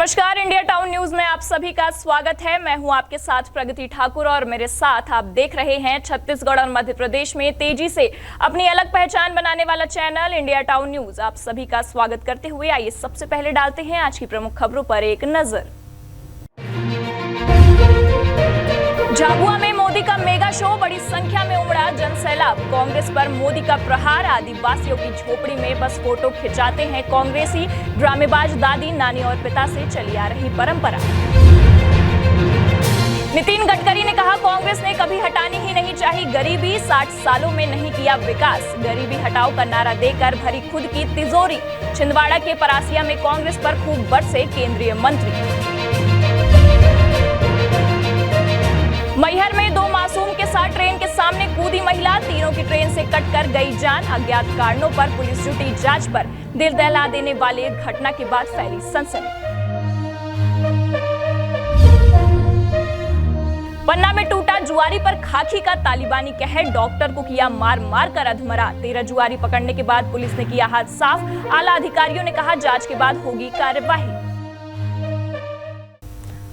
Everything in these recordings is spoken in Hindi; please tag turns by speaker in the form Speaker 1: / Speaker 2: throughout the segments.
Speaker 1: नमस्कार, इंडिया टाउन न्यूज में आप सभी का स्वागत है। मैं हूं आपके साथ प्रगति ठाकुर और मेरे साथ आप देख रहे हैं छत्तीसगढ़ और मध्य प्रदेश में तेजी से अपनी अलग पहचान बनाने वाला चैनल इंडिया टाउन न्यूज। आप सभी का स्वागत करते हुए आइए सबसे पहले डालते हैं आज की प्रमुख खबरों पर एक नजर। झाबुआ में मोदी का मेगा शो, बड़ी संख्या में उमड़ा जनसैलाब। कांग्रेस पर मोदी का प्रहार, आदिवासियों की झोपड़ी में बस फोटो खिंचाते हैं कांग्रेसी। ड्रामेबाज दादी, नानी और पिता से चली आ रही परंपरा। नितिन गडकरी ने कहा, कांग्रेस ने कभी हटानी ही नहीं चाहिए गरीबी, 60 सालों में नहीं किया विकास। गरीबी हटाओ का नारा देकर भरी खुद की तिजोरी। छिंदवाड़ा के परासिया में कांग्रेस पर खूब बरसे केंद्रीय मंत्री। मैहर में 2 मासूम के साथ ट्रेन के सामने कूदी महिला, तीनों की ट्रेन से कटकर गई जान। अज्ञात कारणों पर पुलिस जुटी जांच पर। दिल दहला देने वाले घटना के बाद फैली सनसनी। पन्ना में टूटा जुआरी पर खाकी का तालिबानी कहर, डॉक्टर को किया मार मार कर अधमरा। 13 जुआरी पकड़ने के बाद पुलिस ने किया हाथ साफ। आला अधिकारियों ने कहा, जांच के बाद होगी कार्यवाही।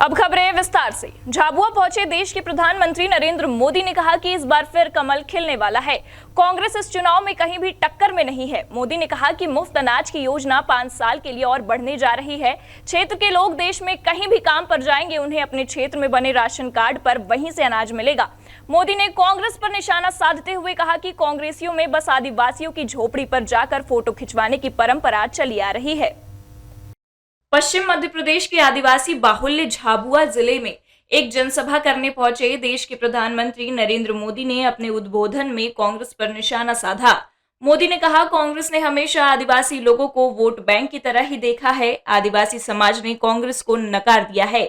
Speaker 1: अब खबरें विस्तार से। झाबुआ पहुंचे देश के प्रधानमंत्री नरेंद्र मोदी ने कहा कि इस बार फिर कमल खिलने वाला है। कांग्रेस इस चुनाव में कहीं भी टक्कर में नहीं है। मोदी ने कहा कि मुफ्त अनाज की योजना 5 साल के लिए और बढ़ने जा रही है। क्षेत्र के लोग देश में कहीं भी काम पर जाएंगे, उन्हें अपने क्षेत्र में बने राशन कार्ड पर वहीं से अनाज मिलेगा। मोदी ने कांग्रेस पर निशाना साधते हुए कहा कि कांग्रेसियों में बस आदिवासियों की झोपड़ी पर जाकर फोटो खिंचवाने की परंपरा चली आ रही है। पश्चिम मध्य प्रदेश के आदिवासी बाहुल्य झाबुआ जिले में एक जनसभा करने पहुंचे देश के प्रधानमंत्री नरेंद्र मोदी ने अपने उद्बोधन में कांग्रेस पर निशाना साधा। मोदी ने कहा, कांग्रेस ने हमेशा आदिवासी लोगों को वोट बैंक की तरह ही देखा है। आदिवासी समाज ने कांग्रेस को नकार दिया है।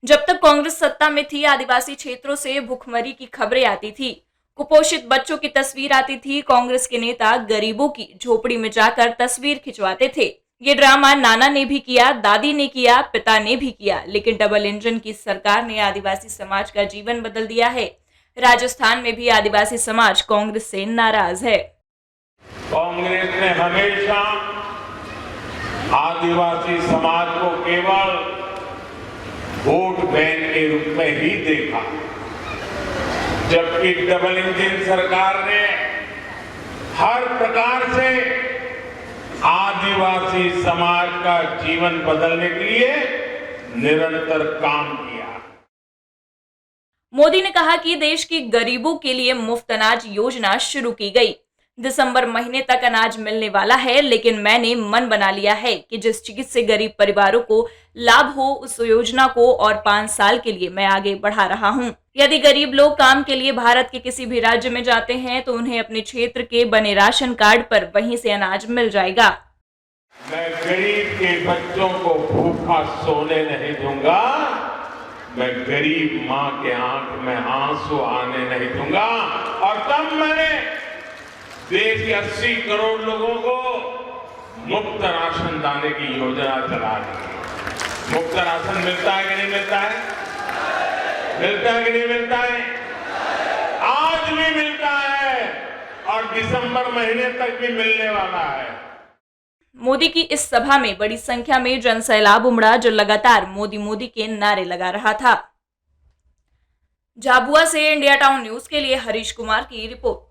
Speaker 1: जब तक कांग्रेस सत्ता में थी, आदिवासी क्षेत्रों से भुखमरी की खबरें आती थी, कुपोषित बच्चों की तस्वीर आती थी। कांग्रेस के नेता गरीबों की झोपड़ी में जाकर तस्वीर खिंचवाते थे। ये ड्रामा नाना ने भी किया, दादी ने किया, पिता ने भी किया, लेकिन डबल इंजन की सरकार ने आदिवासी समाज का जीवन बदल दिया है। राजस्थान में भी आदिवासी समाज कांग्रेस से नाराज है।
Speaker 2: कांग्रेस ने हमेशा आदिवासी समाज को केवल वोट बैंक के रूप में ही देखा, जबकि डबल इंजन सरकार ने हर प्रकार से आदिवासी समाज का जीवन बदलने के लिए निरंतर काम किया।
Speaker 1: मोदी ने कहा कि देश के गरीबों के लिए मुफ्त अनाज योजना शुरू की गई। दिसंबर महीने तक अनाज मिलने वाला है, लेकिन मैंने मन बना लिया है कि जिस चीज से गरीब परिवारों को लाभ हो, उस योजना को और 5 साल के लिए मैं आगे बढ़ा रहा हूं। यदि गरीब लोग काम के लिए भारत के किसी भी राज्य में जाते हैं तो उन्हें अपने क्षेत्र के बने राशन कार्ड पर वहीं से अनाज मिल जाएगा।
Speaker 2: मैं गरीब के बच्चों को भूखा सोने नहीं दूंगा। मैं गरीब माँ के आंख में आंसू आने नहीं दूंगा। और तब मैंने देश के 80 करोड़ लोगों को मुफ्त राशन दाने की योजना चला दी। मुफ्त राशन मिलता है कि नहीं मिलता है? मिलता है कि नहीं मिलता है? आज भी मिलता है और दिसंबर महीने तक भी मिलने वाला है।
Speaker 1: मोदी की इस सभा में बड़ी संख्या में जनसैलाब उमड़ा, जो लगातार मोदी मोदी के नारे लगा रहा था। झाबुआ से इंडिया टाउन न्यूज के लिए हरीश कुमार की रिपोर्ट।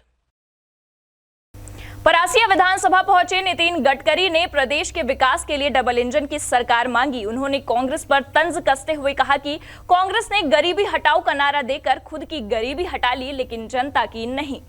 Speaker 1: परासिया विधानसभा पहुंचे नितिन गडकरी ने प्रदेश के विकास के लिए डबल इंजन की सरकार मांगी। उन्होंने कांग्रेस पर तंज कसते हुए कहा कि कांग्रेस ने गरीबी हटाओ का नारा देकर खुद की गरीबी हटा ली, लेकिन जनता की नहीं।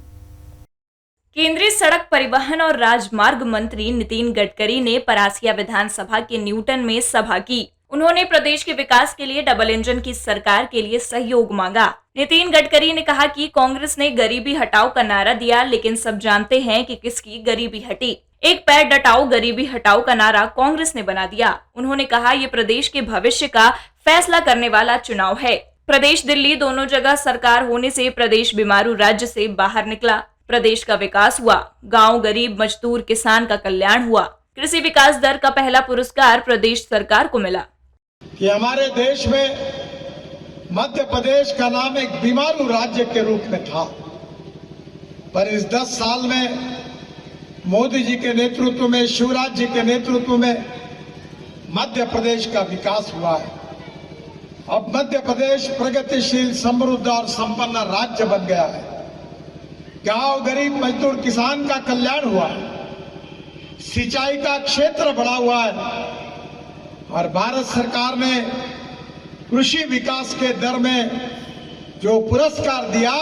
Speaker 1: केंद्रीय सड़क परिवहन और राजमार्ग मंत्री नितिन गडकरी ने परासिया विधानसभा के न्यूटन में सभा की। उन्होंने प्रदेश के विकास के लिए डबल इंजन की सरकार के लिए सहयोग मांगा। नितिन गडकरी ने कहा कि कांग्रेस ने गरीबी हटाओ का नारा दिया, लेकिन सब जानते हैं कि किसकी गरीबी हटी। एक पैर डटाओ गरीबी हटाओ का नारा कांग्रेस ने बना दिया। उन्होंने कहा, ये प्रदेश के भविष्य का फैसला करने वाला चुनाव है। प्रदेश दिल्ली दोनों जगह सरकार होने से प्रदेश बीमारू राज्य से बाहर निकला। प्रदेश का विकास हुआ, गांव गरीब मजदूर किसान का कल्याण हुआ। कृषि विकास दर का पहला पुरस्कार प्रदेश सरकार को मिला।
Speaker 3: कि हमारे देश में मध्य प्रदेश का नाम एक बीमारू राज्य के रूप में था, पर इस 10 साल में मोदी जी के नेतृत्व में, शिवराज जी के नेतृत्व में मध्य प्रदेश का विकास हुआ है। अब मध्य प्रदेश प्रगतिशील, समृद्ध और संपन्न राज्य बन गया है। गांव, गरीब, मजदूर, किसान का कल्याण हुआ है। सिंचाई का क्षेत्र बढ़ा हुआ है और भारत सरकार ने कृषि विकास के दर में जो पुरस्कार दिया,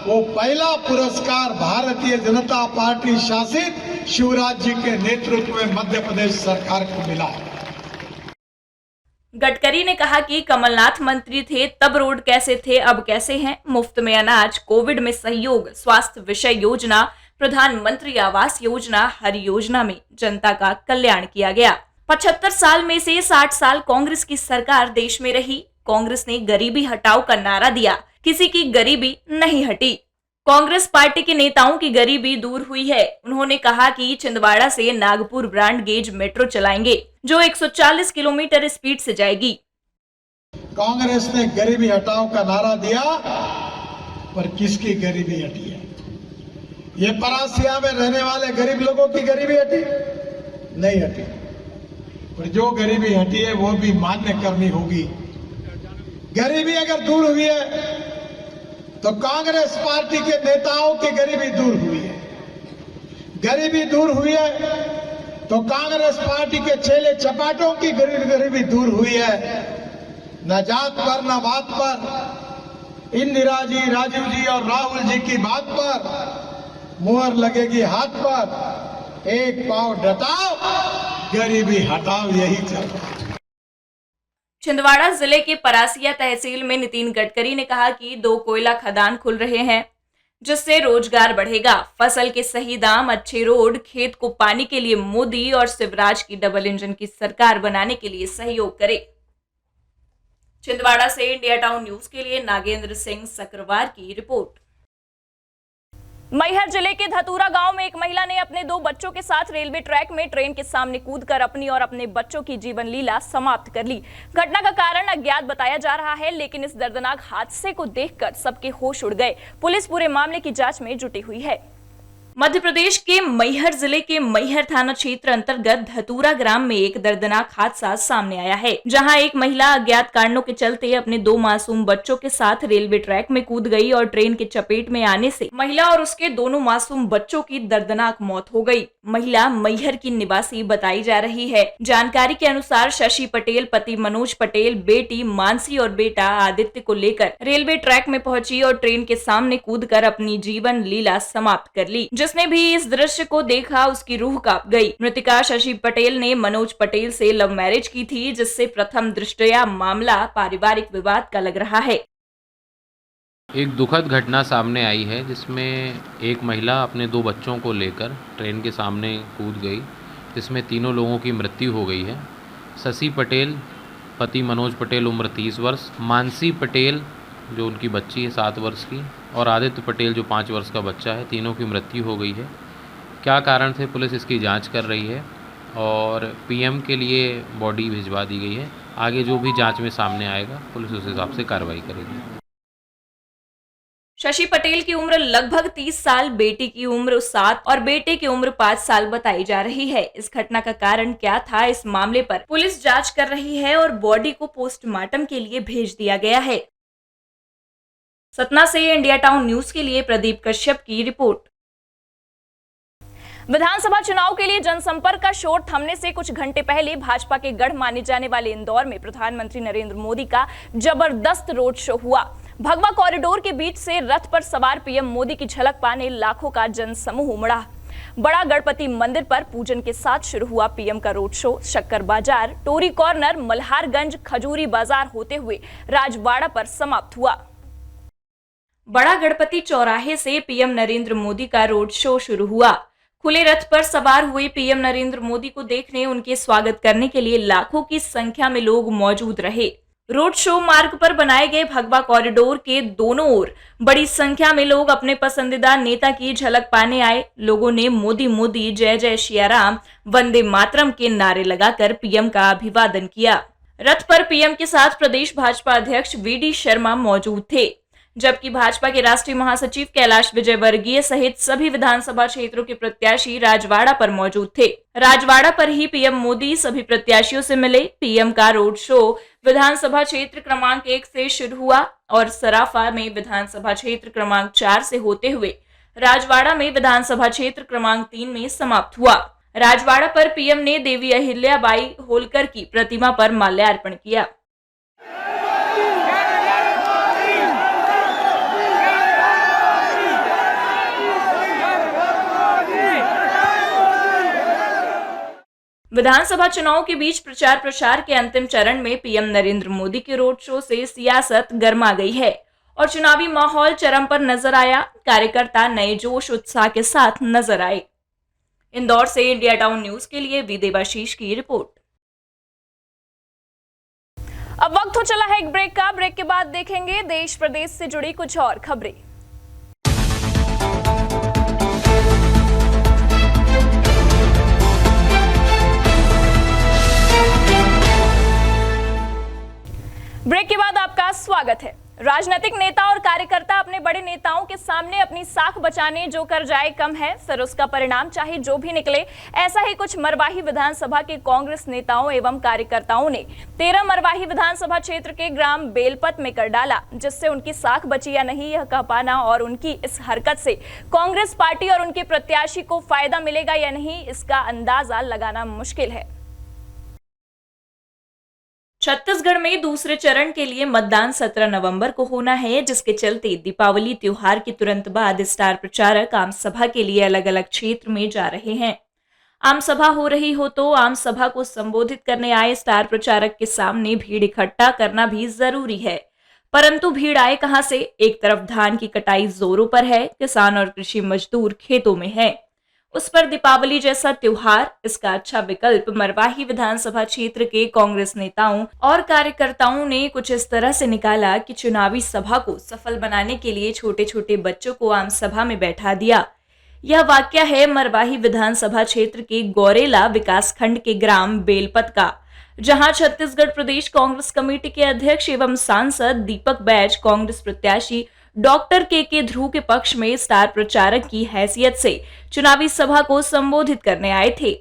Speaker 3: वो पहला पुरस्कार भारतीय जनता पार्टी शासित शिवराज जी के नेतृत्व में मध्य प्रदेश सरकार को मिला।
Speaker 1: गडकरी ने कहा कि कमलनाथ मंत्री थे तब रोड कैसे थे, अब कैसे हैं। मुफ्त में अनाज, कोविड में सहयोग, स्वास्थ्य विषय योजना, प्रधानमंत्री आवास योजना, हर योजना में जनता का कल्याण किया गया। 75 साल में से 60 साल कांग्रेस की सरकार देश में रही। कांग्रेस ने गरीबी हटाओ का नारा दिया, किसी की गरीबी नहीं हटी। कांग्रेस पार्टी के नेताओं की गरीबी दूर हुई है। उन्होंने कहा कि छिंदवाड़ा से नागपुर ब्रॉड गेज मेट्रो चलाएंगे, जो 140 किलोमीटर स्पीड से जाएगी।
Speaker 3: कांग्रेस ने गरीबी हटाओ का नारा दिया, पर किसकी गरीबी हटी है? ये परासिया में रहने वाले गरीब लोगों की गरीबी हटी? नहीं हटी। पर जो गरीबी हटी है वो भी मान्य करनी होगी। गरीबी अगर दूर हुई है तो कांग्रेस पार्टी के नेताओं की गरीबी दूर हुई है। गरीबी दूर हुई है तो कांग्रेस पार्टी के चेले चपाटों की गरीबी दूर हुई है। न जात पर, न बात पर, इंदिरा जी, राजीव जी और राहुल जी की बात पर मुहर लगेगी हाथ पर। एक पांव डटाओ, गरीबी हटाओ, यही चल रहा है।
Speaker 1: छिंदवाड़ा जिले के परासिया तहसील में नितिन गडकरी ने कहा कि 2 कोयला खदान खुल रहे हैं, जिससे रोजगार बढ़ेगा। फसल के सही दाम, अच्छे रोड, खेत को पानी के लिए मोदी और शिवराज की डबल इंजन की सरकार बनाने के लिए सहयोग करे। छिंदवाड़ा से इंडिया टाउन न्यूज के लिए नागेंद्र सिंह सक्रावार की रिपोर्ट। मैहर जिले के धतूरा गांव में एक महिला ने अपने 2 बच्चों के साथ रेलवे ट्रैक में ट्रेन के सामने कूदकर अपनी और अपने बच्चों की जीवन लीला समाप्त कर ली। घटना का कारण अज्ञात बताया जा रहा है, लेकिन इस दर्दनाक हादसे को देखकर सबके होश उड़ गए। पुलिस पूरे मामले की जांच में जुटी हुई है। मध्य प्रदेश के मैहर जिले के मैहर थाना क्षेत्र अंतर्गत धतूरा ग्राम में एक दर्दनाक हादसा सामने आया है, जहां एक महिला अज्ञात कारणों के चलते अपने 2 मासूम बच्चों के साथ रेलवे ट्रैक में कूद गई और ट्रेन के चपेट में आने से महिला और उसके दोनों मासूम बच्चों की दर्दनाक मौत हो गई। महिला मैहर की निवासी बताई जा रही है। जानकारी के अनुसार शशि पटेल पति मनोज पटेल, बेटी मानसी और बेटा आदित्य को लेकर रेलवे ट्रैक में पहुंची और ट्रेन के सामने कूदकर अपनी जीवन लीला समाप्त कर ली। जिसने भी इस दृश्य को देखा, उसकी रूह कांप गई। मृतका शशि पटेल ने मनोज पटेल से लव मैरिज की थी, जिससे प्रथम दृष्टया मामला पारिवारिक विवाद का लग रहा है।
Speaker 4: एक दुखद घटना सामने आई है, जिसमें एक महिला अपने 2 बच्चों को लेकर ट्रेन के सामने कूद गई, जिसमें तीनों लोगों की मृत्यु हो गई है। शशि पटेल पति मनोज पटेल उम्र 30 वर्ष, मानसी पटेल जो उनकी बच्ची है 7 वर्ष की, और आदित्य पटेल जो 5 वर्ष का बच्चा है। तीनों की मृत्यु हो गई है। क्या कारण थे, पुलिस इसकी जांच कर रही है और पीएम के लिए बॉडी भिजवा दी गई है। आगे जो भी जांच में सामने आएगा, पुलिस उस हिसाब से कार्रवाई करेगी।
Speaker 1: शशि पटेल की उम्र लगभग 30 साल, बेटी की उम्र 7 और बेटे की उम्र 5 साल बताई जा रही है। इस घटना का कारण क्या था, इस मामले पर पुलिस जांच कर रही है और बॉडी को पोस्टमार्टम के लिए भेज दिया गया है। सतना से इंडिया टाउन न्यूज के लिए प्रदीप कश्यप की रिपोर्ट। विधानसभा चुनाव के लिए जनसंपर्क का शोर थमने से कुछ घंटे पहले भाजपा के गढ़ माने जाने वाले इंदौर में प्रधानमंत्री नरेंद्र मोदी का जबरदस्त रोड शो हुआ। भगवा कॉरिडोर के बीच से रथ पर सवार पीएम मोदी की झलक पाने लाखों का जनसमूह उमड़ा। बड़ा गणपति मंदिर पर पूजन के साथ शुरू हुआ पीएम का रोड शो। शक्कर बाजार, टोरी कॉर्नर, मल्हारगंज, खजूरी बाजार होते हुए राजवाड़ा पर समाप्त हुआ। बड़ा गणपति चौराहे से पीएम नरेंद्र मोदी का रोड शो शुरू हुआ। खुले रथ पर सवार हुए पीएम नरेंद्र मोदी को देखने, उनके स्वागत करने के लिए लाखों की संख्या में लोग मौजूद रहे। रोड शो मार्ग पर बनाए गए भगवा कॉरिडोर के दोनों ओर बड़ी संख्या में लोग अपने पसंदीदा नेता की झलक पाने आए। लोगों ने मोदी मोदी, जय जय सियाराम, वंदे मातरम के नारे लगाकर पीएम का अभिवादन किया। रथ पर पीएम के साथ प्रदेश भाजपा अध्यक्ष वीडी शर्मा मौजूद थे। जबकि भाजपा के राष्ट्रीय महासचिव कैलाश विजयवर्गीय सहित सभी विधानसभा क्षेत्रों के प्रत्याशी राजवाड़ा पर मौजूद थे। राजवाड़ा पर ही पीएम मोदी सभी प्रत्याशियों से मिले। पीएम का रोड शो विधानसभा क्षेत्र क्रमांक 1 से शुरू हुआ और सराफा में विधानसभा क्षेत्र क्रमांक 4 से होते हुए राजवाड़ा में विधानसभा क्षेत्र क्रमांक 3 में समाप्त हुआ। राजवाड़ा पर पीएम ने देवी अहिल्याबाई होलकर की प्रतिमा पर माल्यार्पण किया। विधानसभा चुनाव के बीच प्रचार प्रसार के अंतिम चरण में पीएम नरेंद्र मोदी के रोड शो से सियासत गर्मा गई है और चुनावी माहौल चरम पर नजर आया। कार्यकर्ता नए जोश उत्साह के साथ नजर आए। इंदौर से इंडिया टाउन न्यूज के लिए वी देवाशीष की रिपोर्ट। अब वक्त हो चला है एक ब्रेक का। ब्रेक के बाद देखेंगे देश प्रदेश से जुड़ी कुछ और खबरें। ब्रेक के बाद आपका स्वागत है। राजनीतिक नेता और कार्यकर्ता अपने बड़े नेताओं के सामने अपनी साख बचाने जो कर जाए कम है, फिर उसका परिणाम चाहे जो भी निकले। ऐसा ही कुछ मरवाही विधानसभा के कांग्रेस नेताओं एवं कार्यकर्ताओं ने 13 मरवाही विधानसभा क्षेत्र के ग्राम बेलपत में कर डाला, जिससे उनकी साख बची या नहीं यह कह पाना और उनकी इस हरकत से कांग्रेस पार्टी और उनके प्रत्याशी को फायदा मिलेगा या नहीं, इसका अंदाजा लगाना मुश्किल है। छत्तीसगढ़ में दूसरे चरण के लिए मतदान 17 नवंबर को होना है, जिसके चलते दीपावली त्योहार के तुरंत बाद स्टार प्रचारक आम सभा के लिए अलग अलग क्षेत्र में जा रहे हैं। आम सभा हो रही हो तो आम सभा को संबोधित करने आए स्टार प्रचारक के सामने भीड़ इकट्ठा करना भी जरूरी है, परंतु भीड़ आए कहां से? एक तरफ धान की कटाई जोरों पर है, किसान और कृषि मजदूर खेतों में है, उस पर दीपावली जैसा त्योहार। इसका अच्छा विकल्प मरवाही विधानसभा क्षेत्र के कांग्रेस नेताओं और कार्यकर्ताओं ने कुछ इस तरह से निकाला कि चुनावी सभा को सफल बनाने के लिए छोटे छोटे बच्चों को आम सभा में बैठा दिया। यह वाकया है मरवाही विधानसभा क्षेत्र के गौरेला विकासखंड के ग्राम बेलपत का, जहां छत्तीसगढ़ प्रदेश कांग्रेस कमेटी के अध्यक्ष एवं सांसद दीपक बैज कांग्रेस प्रत्याशी डॉक्टर के ध्रुव के पक्ष में स्टार प्रचारक की हैसियत से चुनावी सभा को संबोधित करने आए थे।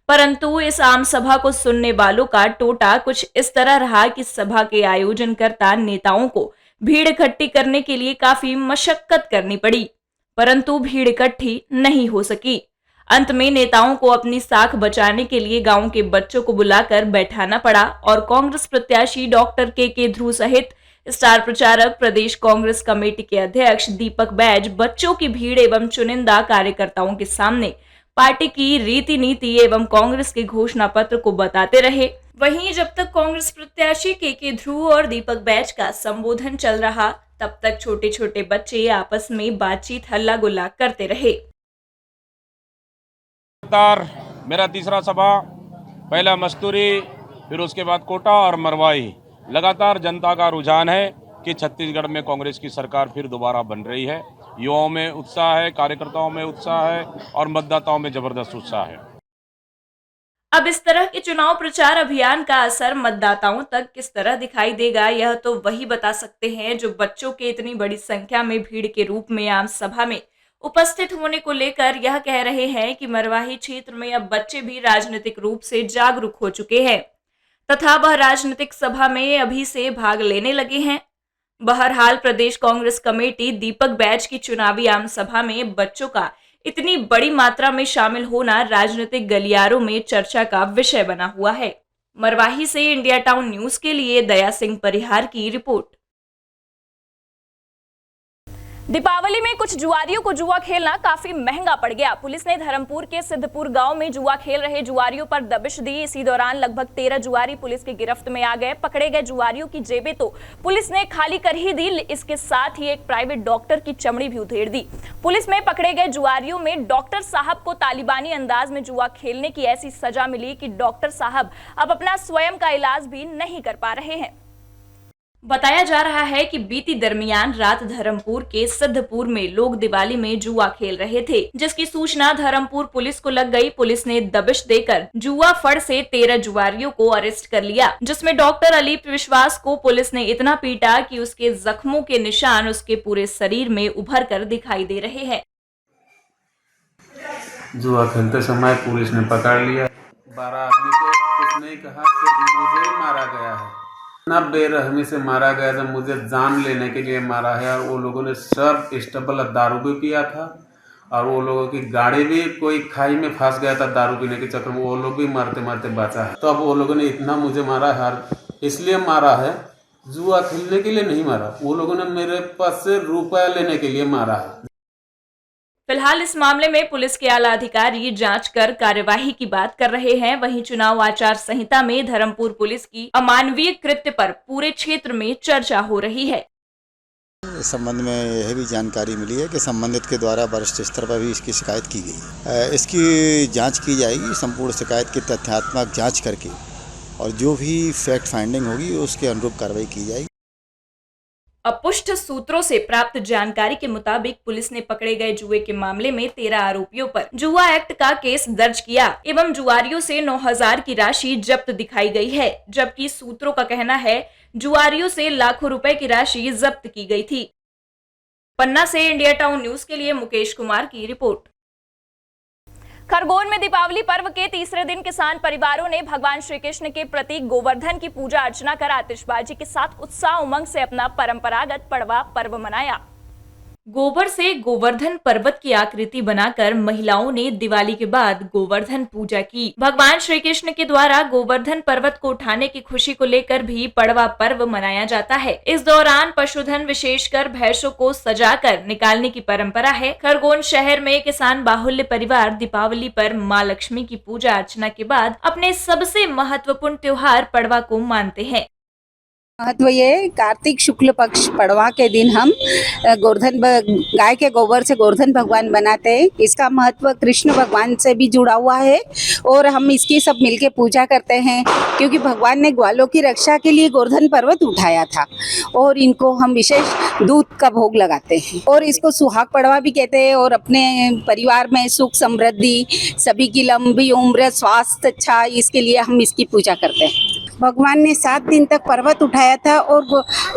Speaker 1: परंतु इस आम सभा को सुनने वालों का टोटा कुछ इस तरह रहा कि सभा के आयोजनकर्ता नेताओं को भीड़ इकट्ठी करने के लिए काफी मशक्कत करनी पड़ी, परंतु भीड़ इकट्ठी नहीं हो सकी। अंत में नेताओं को अपनी साख बचाने के लिए गांव के बच्चों को बुलाकर बैठाना पड़ा और कांग्रेस प्रत्याशी डॉक्टर के ध्रुव सहित स्टार प्रचारक प्रदेश कांग्रेस कमेटी के अध्यक्ष दीपक बैज बच्चों की भीड़ एवं चुनिंदा कार्यकर्ताओं के सामने पार्टी की रीति नीति एवं कांग्रेस के घोषणा पत्र को बताते रहे। वहीं जब तक कांग्रेस प्रत्याशी के ध्रुव और दीपक बैज का संबोधन चल रहा, तब तक छोटे छोटे बच्चे आपस में बातचीत हल्ला गुल्ला करते रहे।
Speaker 5: मेरा तीसरा सभा, पहला मस्तूरी, फिर उसके बाद कोटा और मरवाही। लगातार जनता का रुझान है कि छत्तीसगढ़ में कांग्रेस की सरकार फिर दोबारा बन रही है। युवाओं में उत्साह है, कार्यकर्ताओं में उत्साह है और मतदाताओं में जबरदस्त उत्साह है।
Speaker 1: अब इस तरह के चुनाव प्रचार अभियान का असर मतदाताओं तक किस तरह दिखाई देगा, यह तो वही बता सकते हैं जो बच्चों के इतनी बड़ी संख्या में भीड़ के रूप में आम सभा में उपस्थित होने को लेकर यह कह रहे हैं कि मरवाही क्षेत्र में अब बच्चे भी राजनीतिक रूप से जागरूक हो चुके हैं तथा वह राजनीतिक सभा में अभी से भाग लेने लगे हैं। बहरहाल प्रदेश कांग्रेस कमेटी दीपक बैज की चुनावी आम सभा में बच्चों का इतनी बड़ी मात्रा में शामिल होना राजनीतिक गलियारों में चर्चा का विषय बना हुआ है। मरवाही से इंडिया टाउन न्यूज के लिए दया सिंह परिहार की रिपोर्ट। दीपावली में कुछ जुआरियों को जुआ खेलना काफी महंगा पड़ गया। पुलिस ने धर्मपुर के सिद्धपुर गांव में जुआ खेल रहे जुआरियों पर दबिश दी। इसी दौरान लगभग 13 जुआरी पुलिस की गिरफ्त में आ गए। पकड़े गए जुआरियों की जेबें तो पुलिस ने खाली कर ही दी, इसके साथ ही एक प्राइवेट डॉक्टर की चमड़ी भी उधेड़ दी। पुलिस में पकड़े गए जुआरियों में डॉक्टर साहब को तालिबानी अंदाज में जुआ खेलने की ऐसी सजा मिली कि डॉक्टर साहब अब अपना स्वयं का इलाज भी नहीं कर पा रहे हैं। बताया जा रहा है कि बीती दरमियान रात धर्मपुर के सिद्धपुर में लोग दिवाली में जुआ खेल रहे थे, जिसकी सूचना धर्मपुर पुलिस को लग गई। पुलिस ने दबिश देकर जुआ फड़ से 13 जुआरियों को अरेस्ट कर लिया, जिसमें डॉक्टर अली विश्वास को पुलिस ने इतना पीटा कि उसके जख्मों के निशान उसके पूरे शरीर में उभर कर दिखाई दे रहे हैं।
Speaker 6: जुआ खेलते समय पुलिस ने पकड़ लिया। 12 आदमी को उसने ही कहा कि मुझे ही मारा गया है, इतना बेरहमी से मारा गया था, मुझे जान लेने के लिए मारा है। और वो लोगों ने सब स्टेबल दारू भी पिया था और वो लोगों की गाड़ी भी कोई खाई में फंस गया था दारू पीने के चक्कर में, वो लोग भी मारते मारते बचा है। तो अब वो लोगों ने इतना मुझे मारा है, इसलिए मारा है, जुआ खेलने के लिए नहीं मारा, वो लोगों ने मेरे पास से रुपया लेने के लिए मारा है।
Speaker 1: फिलहाल इस मामले में पुलिस के आला अधिकारी जांच कर कार्यवाही की बात कर रहे हैं। वहीं चुनाव आचार संहिता में धर्मपुर पुलिस की अमानवीय कृत्य पर पूरे क्षेत्र में चर्चा हो रही है।
Speaker 7: इस संबंध में यह भी जानकारी मिली है कि संबंधित के द्वारा वरिष्ठ स्तर पर भी इसकी शिकायत की गई है। इसकी जांच की जाएगी, संपूर्ण शिकायत की तथ्यात्मक जांच करके, और जो भी फैक्ट फाइंडिंग होगी उसके अनुरूप कार्रवाई की जाएगी।
Speaker 1: अपुष्ट सूत्रों से प्राप्त जानकारी के मुताबिक पुलिस ने पकड़े गए जुए के मामले में 13 आरोपियों पर जुआ एक्ट का केस दर्ज किया एवं जुआरियों से 9,000 की राशि जब्त दिखाई गई है, जबकि सूत्रों का कहना है जुआरियों से लाखों रुपए की राशि जब्त की गई थी। पन्ना से इंडिया टाउन न्यूज के लिए मुकेश कुमार की रिपोर्ट। खरगोन में दीपावली पर्व के तीसरे दिन किसान परिवारों ने भगवान श्री कृष्ण के प्रतीक गोवर्धन की पूजा अर्चना कर आतिशबाजी के साथ उत्साह उमंग से अपना परंपरागत पड़वा पर्व मनाया। गोबर से गोवर्धन पर्वत की आकृति बनाकर महिलाओं ने दिवाली के बाद गोवर्धन पूजा की। भगवान श्री कृष्ण के द्वारा गोवर्धन पर्वत को उठाने की खुशी को लेकर भी पड़वा पर्व मनाया जाता है। इस दौरान पशुधन विशेषकर भैंसों को सजाकर निकालने की परंपरा है। खरगोन शहर में किसान बाहुल्य परिवार दीपावली पर माँ लक्ष्मी की पूजा अर्चना के बाद अपने सबसे महत्वपूर्ण त्योहार पड़वा को मानते हैं।
Speaker 8: महत्व ये कार्तिक शुक्ल पक्ष पड़वा के दिन हम गोवर्धन गाय के गोबर से गोवर्धन भगवान बनाते हैं। इसका महत्व कृष्ण भगवान से भी जुड़ा हुआ है और हम इसकी सब मिलके पूजा करते हैं, क्योंकि भगवान ने ग्वालों की रक्षा के लिए गोवर्धन पर्वत उठाया था और इनको हम विशेष दूध का भोग लगाते हैं और इसको सुहाग पड़वा भी कहते हैं। और अपने परिवार में सुख समृद्धि, सभी की लंबी उम्र, स्वास्थ्य अच्छा, इसके लिए हम इसकी पूजा करते हैं। भगवान ने 7 दिन तक पर्वत उठाया था और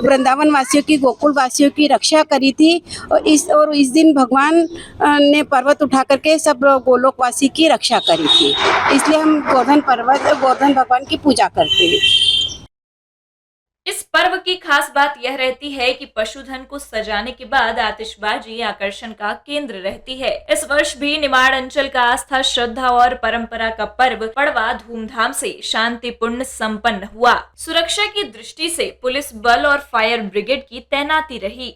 Speaker 8: वृंदावन वासियों की, गोकुल वासियों की रक्षा करी थी। और इस दिन भगवान ने पर्वत उठा करके सब गोलोक वासी की रक्षा करी थी, इसलिए हम गोवर्धन भगवान की पूजा करते हैं।
Speaker 1: इस पर्व की खास बात यह रहती है कि पशुधन को सजाने के बाद आतिशबाजी आकर्षण का केंद्र रहती है। इस वर्ष भी निमाड़ अंचल का आस्था, श्रद्धा और परंपरा का पर्व पड़वा धूमधाम से शांतिपूर्ण संपन्न हुआ। सुरक्षा की दृष्टि से पुलिस बल और फायर ब्रिगेड की तैनाती रही।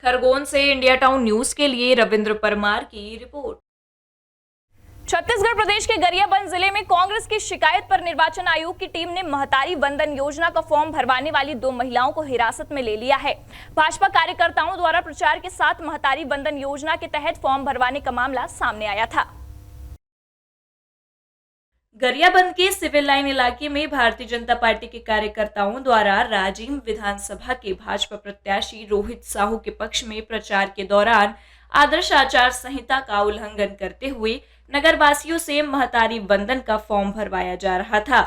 Speaker 1: खरगोन से इंडिया टाउन न्यूज के लिए रविंद्र परमार की रिपोर्ट। छत्तीसगढ़ प्रदेश के गरियाबंद जिले में कांग्रेस की शिकायत पर निर्वाचन आयोग की टीम ने महतारी वंदन योजना का फॉर्म भरवाने वाली 2 महिलाओं को हिरासत में ले लिया है। भाजपा कार्यकर्ताओं द्वारा प्रचार के साथ महतारी वंदन योजना के तहत फॉर्म भरवाने का मामला सामने आया था। गरियाबंद के सिविल लाइन इलाके में भारतीय जनता पार्टी के कार्यकर्ताओं द्वारा राजिम विधानसभा के भाजपा प्रत्याशी रोहित साहू के पक्ष में प्रचार के दौरान आदर्श आचार संहिता का उल्लंघन करते हुए नगरवासियों से महतारी वंदन का फॉर्म भरवाया जा रहा था,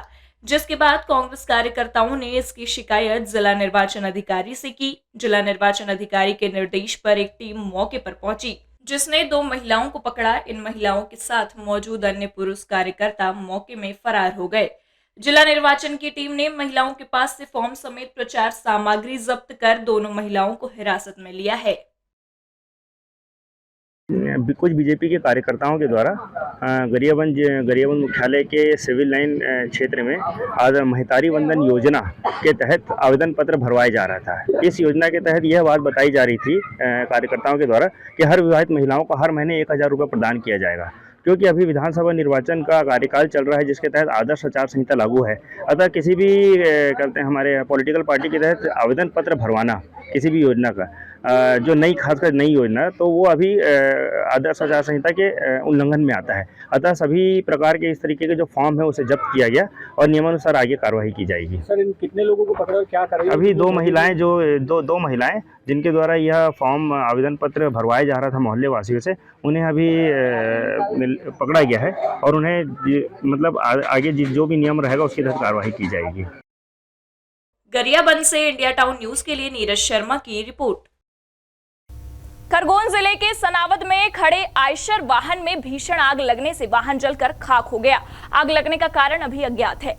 Speaker 1: जिसके बाद कांग्रेस कार्यकर्ताओं ने इसकी शिकायत जिला निर्वाचन अधिकारी से की। जिला निर्वाचन अधिकारी के निर्देश पर एक टीम मौके पर पहुंची, जिसने 2 महिलाओं को पकड़ा। इन महिलाओं के साथ मौजूद अन्य पुरुष कार्यकर्ता मौके में फरार हो गए। जिला निर्वाचन की टीम ने महिलाओं के पास से फॉर्म समेत प्रचार सामग्री जब्त कर दोनों महिलाओं को हिरासत में लिया है।
Speaker 9: कुछ बीजेपी के कार्यकर्ताओं के द्वारा गरियाबंद मुख्यालय के सिविल लाइन क्षेत्र में आज महतारी वंदन योजना के तहत आवेदन पत्र भरवाया जा रहा था। इस योजना के तहत यह बात बताई जा रही थी कार्यकर्ताओं के द्वारा कि हर विवाहित महिलाओं को हर महीने 1,000 रुपये प्रदान किया जाएगा, क्योंकि अभी विधानसभा निर्वाचन का कार्यकाल चल रहा है, जिसके तहत आदर्श आचार संहिता लागू है। अतः किसी भी कहते हैं हमारे पॉलिटिकल पार्टी के तहत आवेदन पत्र भरवाना किसी भी योजना का जो नई खासकर नई योजना तो वो अभी आदर्श आचार संहिता के उल्लंघन में आता है। अतः सभी प्रकार के इस तरीके के जो फॉर्म है उसे जब्त किया गया और नियमानुसार आगे कार्रवाई की जाएगी।
Speaker 10: सर, इन कितने लोगों को पकड़ा और क्या कार्रवाई?
Speaker 9: अभी दो महिलाएं जिनके द्वारा यह फॉर्म आवेदन पत्र भरवाया जा रहा था मोहल्ले वासियों से, उन्हें अभी पकड़ा गया है और उन्हें मतलब आगे जो भी नियम रहेगा उसके तहत कार्रवाई की जाएगी।
Speaker 1: गरियाबंद से इंडिया टाउन न्यूज के लिए नीरज शर्मा की रिपोर्ट। खरगोन जिले के सनावद में खड़े आयशर वाहन में भीषण आग लगने से वाहन जलकर खाक हो गया। आग लगने का कारण अभी अज्ञात है।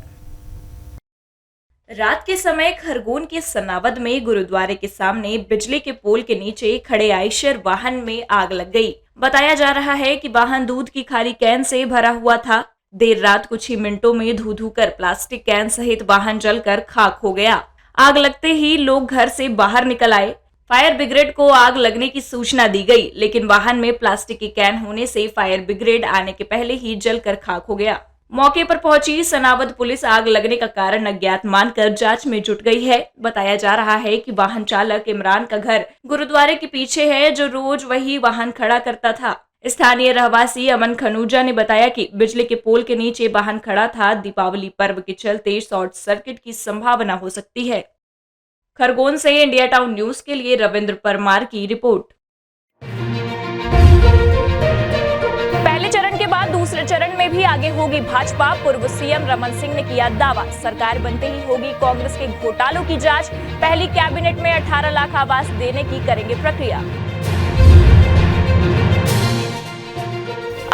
Speaker 1: रात के समय खरगोन के सनावद में गुरुद्वारे के सामने बिजली के पोल के नीचे खड़े आयशर वाहन में आग लग गई। बताया जा रहा है कि वाहन दूध की खाली कैन से भरा हुआ था। देर रात कुछ ही मिनटों में धू धू कर प्लास्टिक कैन सहित वाहन जलकर खाक हो गया। आग लगते ही लोग घर से बाहर निकल आए। फायर ब्रिगेड को आग लगने की सूचना दी गई, लेकिन वाहन में प्लास्टिक की कैन होने से फायर ब्रिगेड आने के पहले ही जलकर खाक हो गया। मौके पर पहुंची सनावद पुलिस आग लगने का कारण अज्ञात मानकर जांच में जुट गई है। बताया जा रहा है कि वाहन चालक इमरान का घर गुरुद्वारे के पीछे है, जो रोज वही वाहन खड़ा करता था। स्थानीय रहवासी अमन खनूजा ने बताया कि बिजली के पोल के नीचे वाहन खड़ा था। दीपावली पर्व के चलते शॉर्ट सर्किट की संभावना हो सकती है। खरगोन से इंडिया टाउन न्यूज के लिए रविंद्र परमार की रिपोर्ट। पहले चरण के बाद दूसरे चरण में भी आगे होगी भाजपा। पूर्व सीएम रमन सिंह ने किया दावा, सरकार बनते ही होगी कांग्रेस के घोटालों की जांच। पहली कैबिनेट में 18 लाख आवास देने की करेंगे प्रक्रिया।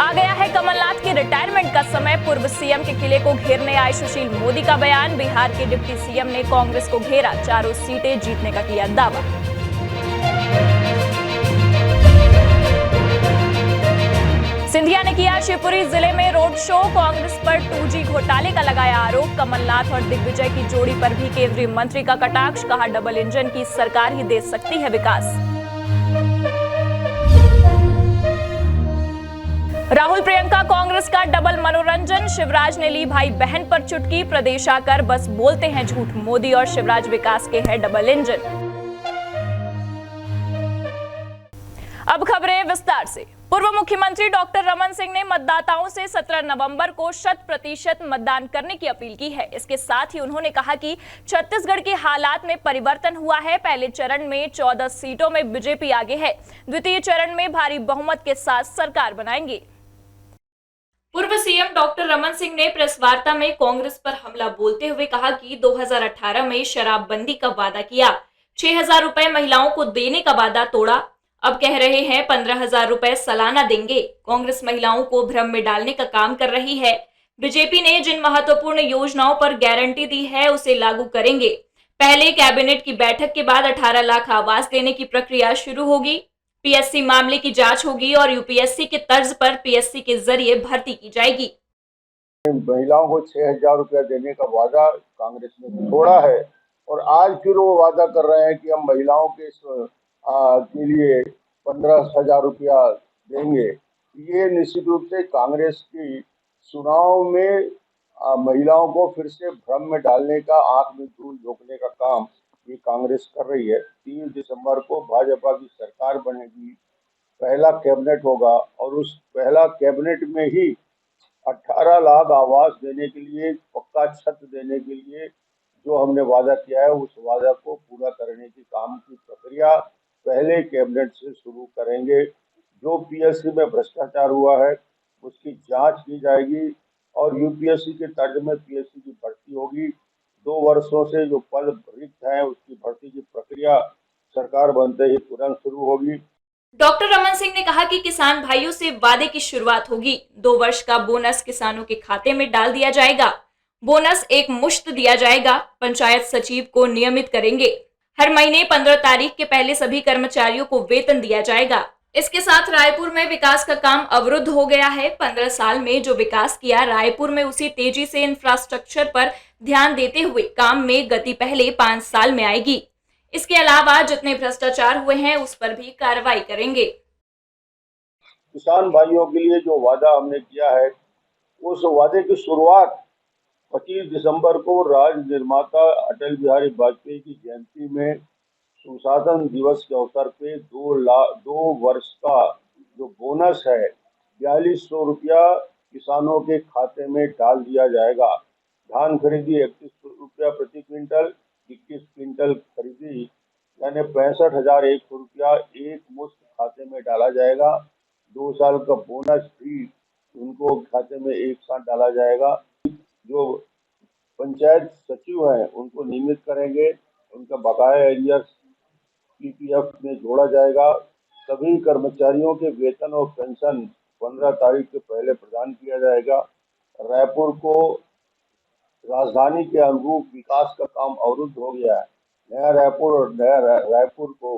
Speaker 1: आ गया है कमलनाथ के रिटायरमेंट का समय। पूर्व सीएम के किले को घेरने आए सुशील मोदी का बयान। बिहार के डिप्टी सीएम ने कांग्रेस को घेरा, चारों सीटें जीतने का किया दावा। सिंधिया ने किया शिवपुरी जिले में रोड शो। कांग्रेस पर 2G घोटाले का लगाया आरोप। कमलनाथ और दिग्विजय की जोड़ी पर भी केंद्रीय मंत्री का कटाक्ष। कहा, डबल इंजन की सरकार ही दे सकती है विकास। राहुल प्रियंका कांग्रेस का डबल मनोरंजन। शिवराज ने ली भाई बहन पर चुटकी। प्रदेश आकर बस बोलते हैं झूठ। मोदी और शिवराज विकास के हैं डबल इंजन। अब खबरें विस्तार से। पूर्व मुख्यमंत्री डॉक्टर रमन सिंह ने मतदाताओं से 17 नवंबर को 100% मतदान करने की अपील की है। इसके साथ ही उन्होंने कहा कि छत्तीसगढ़ के हालात में परिवर्तन हुआ है। पहले चरण में 14 सीटों में बीजेपी आगे है। द्वितीय चरण में भारी बहुमत के साथ सरकार बनाएंगे। पूर्व सीएम डॉक्टर रमन सिंह ने प्रेस वार्ता में कांग्रेस पर हमला बोलते हुए कहा कि 2018 में शराबबंदी का वादा किया, 6,000 रुपए महिलाओं को देने का वादा तोड़ा। अब कह रहे हैं 15,000 रुपए सालाना देंगे। कांग्रेस महिलाओं को भ्रम में डालने का काम कर रही है। बीजेपी ने जिन महत्वपूर्ण योजनाओं पर गारंटी दी है उसे लागू करेंगे। पहले कैबिनेट की बैठक के बाद 18 लाख आवास देने की प्रक्रिया शुरू होगी। पीएससी मामले की जांच होगी और यूपीएससी के तर्ज पर पीएससी के जरिए भर्ती की जाएगी।
Speaker 11: महिलाओं को 6,000 रुपया देने का वादा कांग्रेस ने तोड़ा है और आज फिर वो वादा कर रहे हैं कि हम महिलाओं के लिए 15,000 रुपया देंगे। ये निश्चित रूप से कांग्रेस की चुनाव में महिलाओं को फिर से भ्रम में डालने का, आंख में धूल झोंकने का काम ये कांग्रेस कर रही है। 3 दिसंबर को भाजपा की सरकार बनेगी, पहला कैबिनेट होगा और उस पहला कैबिनेट में ही 18 लाख आवास देने के लिए, पक्का छत देने के लिए जो हमने वादा किया है उस वादा को पूरा करने की काम की प्रक्रिया पहले कैबिनेट से शुरू करेंगे। जो पीएससी में भ्रष्टाचार हुआ है उसकी जांच की जाएगी और यूपीएससी के तर्ज में पीएससी की भर्ती होगी। 2 वर्षों से जो पद रिक्त हैं उसकी भर्ती की प्रक्रिया सरकार बनते ही तुरंत शुरू होगी।
Speaker 1: डॉक्टर रमन सिंह ने कहा कि किसान भाइयों से वादे की शुरुआत होगी। 2 वर्ष का बोनस किसानों के खाते में डाल दिया जाएगा। बोनस एक मुश्त दिया जाएगा। पंचायत सचिव को नियमित करेंगे। हर महीने 15 तारीख के पहले सभी कर्मचारियों को वेतन दिया जाएगा। इसके साथ रायपुर में विकास का काम अवरुद्ध हो गया है। 15 साल में जो विकास किया रायपुर में उसी तेजी से इंफ्रास्ट्रक्चर पर ध्यान देते हुए काम में गति पहले 5 साल में आएगी। इसके अलावा जितने भ्रष्टाचार हुए हैं उस पर भी कार्रवाई करेंगे।
Speaker 11: किसान भाइयों के लिए जो वादा हमने किया है उस वादे की शुरुआत 25 दिसंबर को राज निर्माता अटल बिहारी वाजपेयी की जयंती में सुशासन दिवस के अवसर पे 2 वर्ष का जो बोनस है 4200 रुपया किसानों के खाते में डाल दिया जाएगा। धान खरीदी 31 रुपया प्रति क्विंटल, 21 क्विंटल खरीदी यानी 65,100 रुपया एक मुश्त खाते में डाला जाएगा। 2 साल का बोनस भी उनको खाते में एक साथ डाला जाएगा। जो पंचायत सचिव हैं उनको नियमित करेंगे, उनका बकाया एरियर पीपीएफ में जोड़ा जाएगा। सभी कर्मचारियों के वेतन और पेंशन 15 तारीख के पहले प्रदान किया जाएगा। रायपुर को राजधानी के अनुरूप विकास का काम अवरुद्ध हो गया है। नया रायपुर को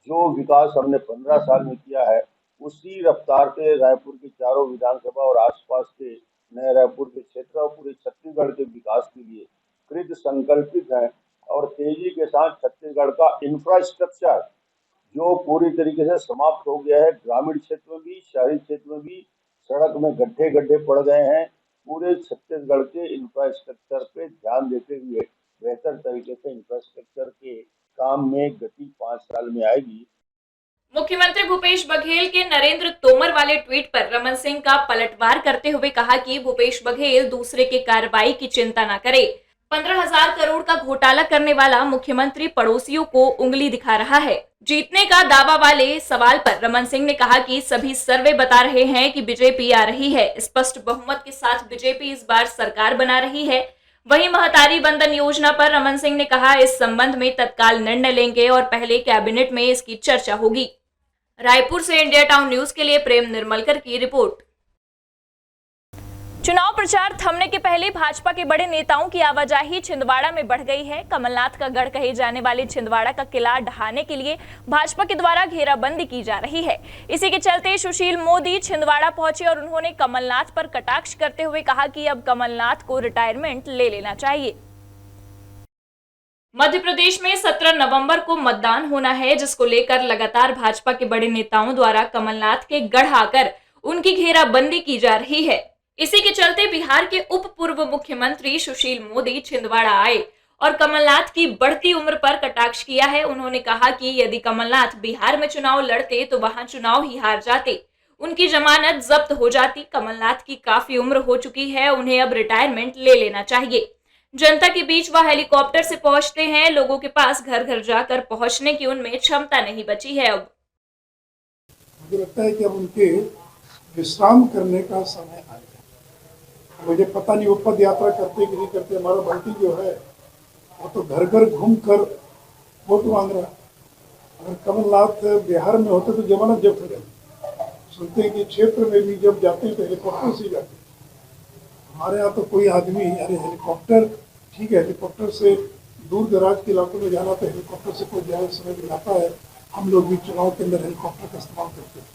Speaker 11: जो विकास हमने 15 साल में किया है उसी रफ्तार से रायपुर के चारों विधानसभा और आसपास के नए रायपुर के क्षेत्र और पूरे छत्तीसगढ़ के विकास के लिए कृत संकल्पित है। और तेजी के साथ छत्तीसगढ़ का इंफ्रास्ट्रक्चर जो पूरी तरीके से समाप्त हो गया है, ग्रामीण क्षेत्र में भी शहरी क्षेत्र में भी सड़क में गड्ढे पड़ गए हैं। पूरे छत्तीसगढ़ के इंफ्रास्ट्रक्चर पे ध्यान देते हुए बेहतर तरीके से इंफ्रास्ट्रक्चर के काम में गति 5 साल में आएगी।
Speaker 1: मुख्यमंत्री भूपेश बघेल के नरेंद्र तोमर वाले ट्वीट पर रमन सिंह का पलटवार करते हुए कहा कि भूपेश बघेल दूसरे के कार्रवाई की चिंता न करे। 15,000 करोड़ का घोटाला करने वाला मुख्यमंत्री पड़ोसियों को उंगली दिखा रहा है। जीतने का दावा वाले सवाल पर रमन सिंह ने कहा कि सभी सर्वे बता रहे हैं कि बीजेपी आ रही है। स्पष्ट बहुमत के साथ बीजेपी इस बार सरकार बना रही है। वहीं महतारी वंदन योजना पर रमन सिंह ने कहा इस संबंध में तत्काल निर्णय लेंगे और पहले कैबिनेट में इसकी चर्चा होगी। रायपुर से इंडिया टाउन न्यूज के लिए प्रेम निर्मलकर की रिपोर्ट। चुनाव प्रचार थमने के पहले भाजपा के बड़े नेताओं की आवाजाही छिंदवाड़ा में बढ़ गई है। कमलनाथ का गढ़ कहे जाने वाले छिंदवाड़ा का किला ढहाने के लिए भाजपा के द्वारा घेराबंदी की जा रही है। इसी के चलते सुशील मोदी छिंदवाड़ा पहुंचे और उन्होंने कमलनाथ पर कटाक्ष करते हुए कहा कि अब कमलनाथ को रिटायरमेंट ले लेना चाहिए। मध्य प्रदेश में 17 नवंबर को मतदान होना है, जिसको लेकर लगातार भाजपा के बड़े नेताओं द्वारा कमलनाथ के गढ़ आकर उनकी घेराबंदी की जा रही है। इसी के चलते बिहार के उप पूर्व मुख्यमंत्री सुशील मोदी छिंदवाड़ा आए और कमलनाथ की बढ़ती उम्र पर कटाक्ष किया है। उन्होंने कहा कि यदि कमलनाथ बिहार में चुनाव लड़ते तो वहां चुनाव ही हार जाते, उनकी जमानत जब्त हो जाती। कमलनाथ की काफी उम्र हो चुकी है, उन्हें अब रिटायरमेंट ले लेना चाहिए। जनता के बीच वह हेलीकॉप्टर से पहुंचते हैं, लोगों के पास घर घर जाकर पहुंचने की उनमें क्षमता नहीं बची है। अब
Speaker 12: मुझे लगता है कि अब उनके विश्राम करने का समय आ गया। मुझे पता नहीं वो पद यात्रा करते कि नहीं करते। हमारा बंटी जो है वो तो घर घर घूम कर वोट मांग रहा है। अगर कमलनाथ बिहार में होते तो जमानत जब्त हो जाती। सुनते हैं कि क्षेत्र में भी जब जाते हैं तो हेलीकॉप्टर से जाते हैं। हमारे यहाँ तो कोई आदमी अरे हेलीकॉप्टर ठीक है, हेलीकॉप्टर से दूर दराज के इलाकों में जाना तो हेलीकॉप्टर से कोई ज्यादा समय भी जाता है। हम लोग भी चुनाव के अंदर हेलीकॉप्टर का इस्तेमाल करते हैं।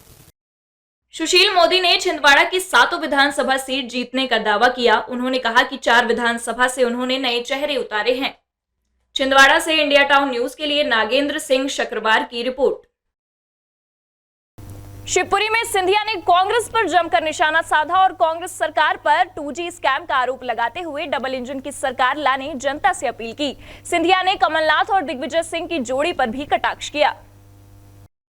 Speaker 1: सुशील मोदी ने छिंदवाड़ा की 7 विधानसभा सीट जीतने का दावा किया। उन्होंने कहा कि 4 विधानसभा से उन्होंने नए चेहरे उतारे हैं। छिंदवाड़ा से इंडिया टाउन न्यूज के लिए नागेंद्र सिंह शक्रवार की रिपोर्ट। शिवपुरी में सिंधिया ने कांग्रेस पर जमकर निशाना साधा और कांग्रेस सरकार पर 2G स्कैम का आरोप लगाते हुए डबल इंजन की सरकार लाने जनता से अपील की। सिंधिया ने कमलनाथ और दिग्विजय सिंह की जोड़ी पर भी कटाक्ष किया।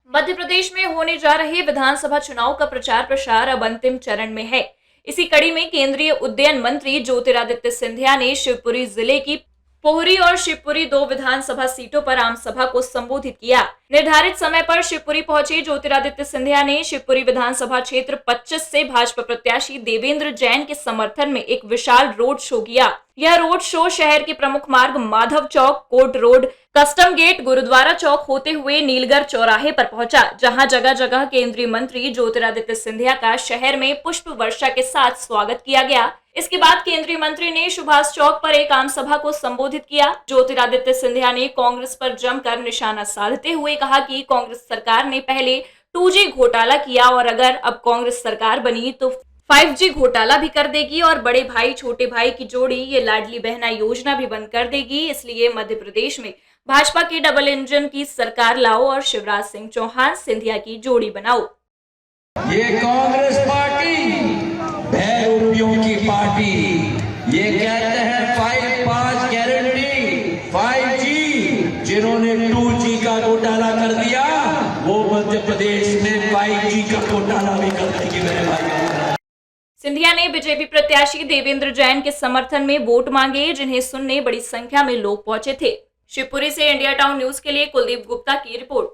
Speaker 1: मध्य प्रदेश में होने जा रहे विधानसभा चुनाव का प्रचार प्रसार अब अंतिम चरण में है। इसी कड़ी में केंद्रीय उड्डयन मंत्री ज्योतिरादित्य सिंधिया ने शिवपुरी जिले की पोहरी और शिवपुरी 2 विधानसभा सीटों पर आम सभा को संबोधित किया। निर्धारित समय पर शिवपुरी पहुंचे ज्योतिरादित्य सिंधिया ने शिवपुरी विधानसभा क्षेत्र 25 से भाजपा प्रत्याशी देवेंद्र जैन के समर्थन में एक विशाल रोड शो किया। यह रोड शो शहर के प्रमुख मार्ग माधव चौक, कोर्ट रोड, कस्टम गेट, गुरुद्वारा चौक होते हुए नीलगढ़ चौराहे पर पहुंचा, जहां जगह जगह केंद्रीय मंत्री ज्योतिरादित्य सिंधिया का शहर में पुष्प वर्षा के साथ स्वागत किया गया। इसके बाद केंद्रीय मंत्री ने सुभाष चौक पर एक आम सभा को संबोधित किया। ज्योतिरादित्य सिंधिया ने कांग्रेस पर जमकर निशाना साधते हुए कहा कि कांग्रेस सरकार ने पहले 2G घोटाला किया और अगर अब कांग्रेस सरकार बनी तो 5G घोटाला भी कर देगी और बड़े भाई छोटे भाई की जोड़ी ये लाडली बहना योजना भी बंद कर देगी। इसलिए मध्य प्रदेश में भाजपा की डबल इंजन की सरकार लाओ और शिवराज सिंह चौहान सिंधिया की जोड़ी बनाओ।
Speaker 13: ये कांग्रेस पार्टी भैरूपियों की पार्टी, ये कहते हैं 5 गारंटी 5G, जिन्होंने 2G का मध्य प्रदेश में 5G का घोटाला भी कर देंगे मेरे भाई।
Speaker 1: सिंधिया ने बीजेपी प्रत्याशी देवेंद्र जैन के समर्थन में वोट मांगे, जिन्हें सुनने बड़ी संख्या में लोग पहुंचे थे। शिवपुरी से इंडिया टाउन न्यूज के लिए कुलदीप गुप्ता की रिपोर्ट।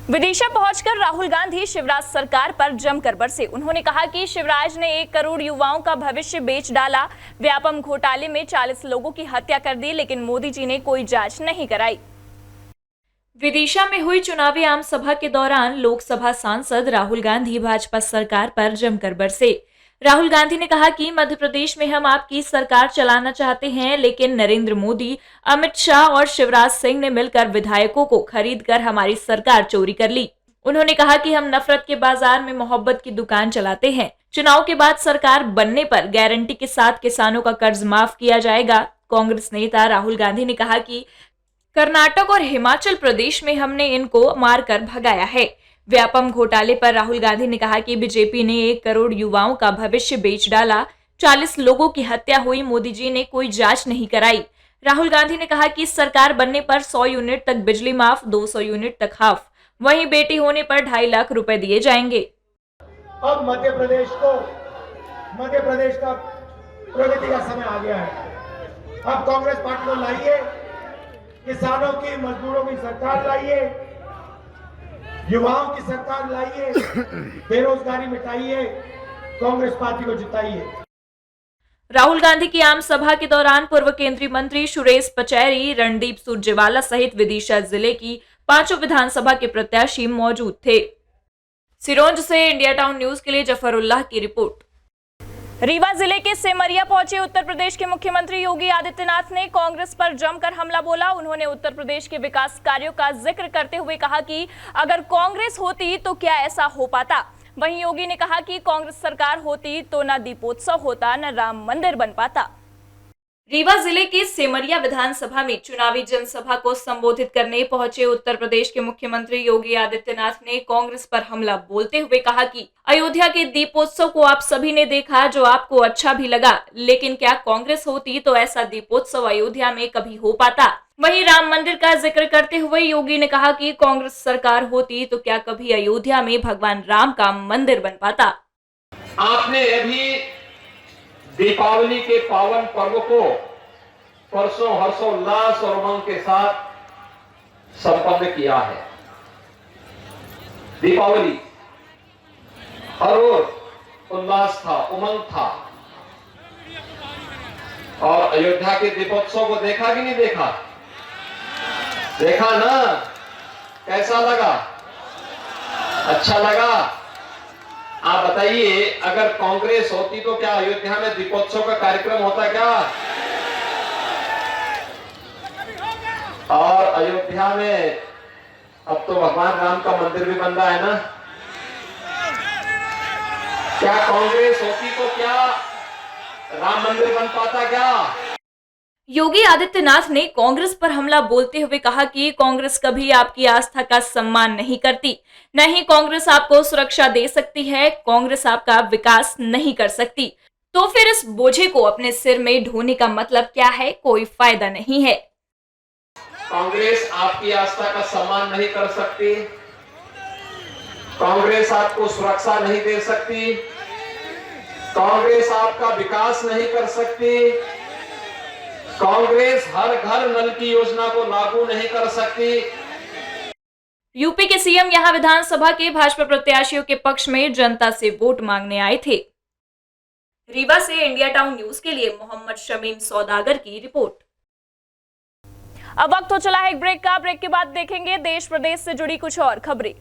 Speaker 1: विदिशा पहुंचकर राहुल गांधी शिवराज सरकार पर जमकर बरसे। उन्होंने कहा कि शिवराज ने 1 करोड़ युवाओं का भविष्य बेच डाला, व्यापम घोटाले में 40 लोगों की हत्या कर दी, लेकिन मोदी जी ने कोई जांच नहीं कराई। विदिशा में हुई चुनावी आम सभा के दौरान लोकसभा सांसद राहुल गांधी भाजपा सरकार पर जमकर बरसे। राहुल गांधी ने कहा कि मध्य प्रदेश में हम आपकी सरकार चलाना चाहते हैं, लेकिन नरेंद्र मोदी, अमित शाह और शिवराज सिंह ने मिलकर विधायकों को खरीदकर हमारी सरकार चोरी कर ली। उन्होंने कहा कि हम नफरत के बाजार में मोहब्बत की दुकान चलाते हैं। चुनाव के बाद सरकार बनने पर गारंटी के साथ किसानों का कर्ज माफ किया जाएगा। कांग्रेस नेता राहुल गांधी ने कहा कि कर्नाटक और हिमाचल प्रदेश में हमने इनको मारकर भगाया है। व्यापम घोटाले पर राहुल गांधी ने कहा कि बीजेपी ने 1 करोड़ युवाओं का भविष्य बेच डाला, 40 लोगों की हत्या हुई, मोदी जी ने कोई जांच नहीं कराई। राहुल गांधी ने कहा कि सरकार बनने पर 100 यूनिट तक बिजली माफ, 200 यूनिट तक हाफ, वहीं बेटी होने पर 2.5 लाख रुपए दिए जाएंगे।
Speaker 3: अब मध्य प्रदेश का प्रगति का समय आ गया है। अब कांग्रेस पार्टी को लाइए, किसानों की, मजदूरों की सरकार लाइए, युवाओं की सरकार लाइए, बेरोजगारी मिटाइए, कांग्रेस पार्टी को जिताइए।
Speaker 1: राहुल गांधी की आम सभा के दौरान पूर्व केंद्रीय मंत्री सुरेश पचैरी, रणदीप सुरजेवाला सहित विदिशा जिले की 5 विधानसभा के प्रत्याशी मौजूद थे। सिरोंज से इंडिया टाउन न्यूज के लिए जफरुल्लाह की रिपोर्ट। रीवा जिले के सेमरिया पहुंचे उत्तर प्रदेश के मुख्यमंत्री योगी आदित्यनाथ ने कांग्रेस पर जमकर हमला बोला। उन्होंने उत्तर प्रदेश के विकास कार्यों का जिक्र करते हुए कहा कि अगर कांग्रेस होती तो क्या ऐसा हो पाता। वहीं योगी ने कहा कि कांग्रेस सरकार होती तो न दीपोत्सव होता, न राम मंदिर बन पाता। रीवा जिले के सेमरिया विधानसभा में चुनावी जनसभा को संबोधित करने पहुंचे उत्तर प्रदेश के मुख्यमंत्री योगी आदित्यनाथ ने कांग्रेस पर हमला बोलते हुए कहा कि अयोध्या के दीपोत्सव को आप सभी ने देखा, जो आपको अच्छा भी लगा, लेकिन क्या कांग्रेस होती तो ऐसा दीपोत्सव अयोध्या में कभी हो पाता। वहीं राम मंदिर का जिक्र करते हुए योगी ने कहा कि कांग्रेस सरकार होती तो क्या कभी अयोध्या में भगवान राम का मंदिर बन पाता।
Speaker 14: आपने अभी दीपावली के पावन पर्व को परसों हर्षोल्लास और उमंग के साथ संपन्न किया है। दीपावली हर रोज उल्लास था, उमंग था। और अयोध्या के दीपोत्सव को देखा कि नहीं देखा? देखा ना? कैसा लगा? अच्छा लगा? आप बताइए, अगर कांग्रेस होती तो क्या अयोध्या में दीपोत्सव का कार्यक्रम होता क्या? और अयोध्या में अब तो भगवान राम का मंदिर भी बन रहा है ना। क्या कांग्रेस होती तो क्या राम मंदिर बन पाता क्या?
Speaker 1: योगी आदित्यनाथ ने कांग्रेस पर हमला बोलते हुए कहा कि कांग्रेस कभी आपकी आस्था का सम्मान नहीं करती, न ही कांग्रेस आपको सुरक्षा दे सकती है, कांग्रेस आपका विकास नहीं कर सकती। तो फिर इस बोझे को अपने सिर में ढोने का मतलब क्या है? कोई फायदा नहीं है।
Speaker 14: कांग्रेस आपकी आस्था का सम्मान नहीं कर सकती, कांग्रेस आपको सुरक्षा नहीं दे सकती, कांग्रेस आपका विकास नहीं कर सकती, कांग्रेस हर घर नल की योजना को लागू नहीं कर सकती।
Speaker 1: यूपी के सीएम यहां विधानसभा के भाजपा प्रत्याशियों के पक्ष में जनता से वोट मांगने आए थे। रीवा से इंडिया टाउन न्यूज के लिए मोहम्मद शमीम सौदागर की रिपोर्ट। अब वक्त हो चला है एक ब्रेक का। ब्रेक के बाद देखेंगे देश प्रदेश से जुड़ी कुछ और खबरें।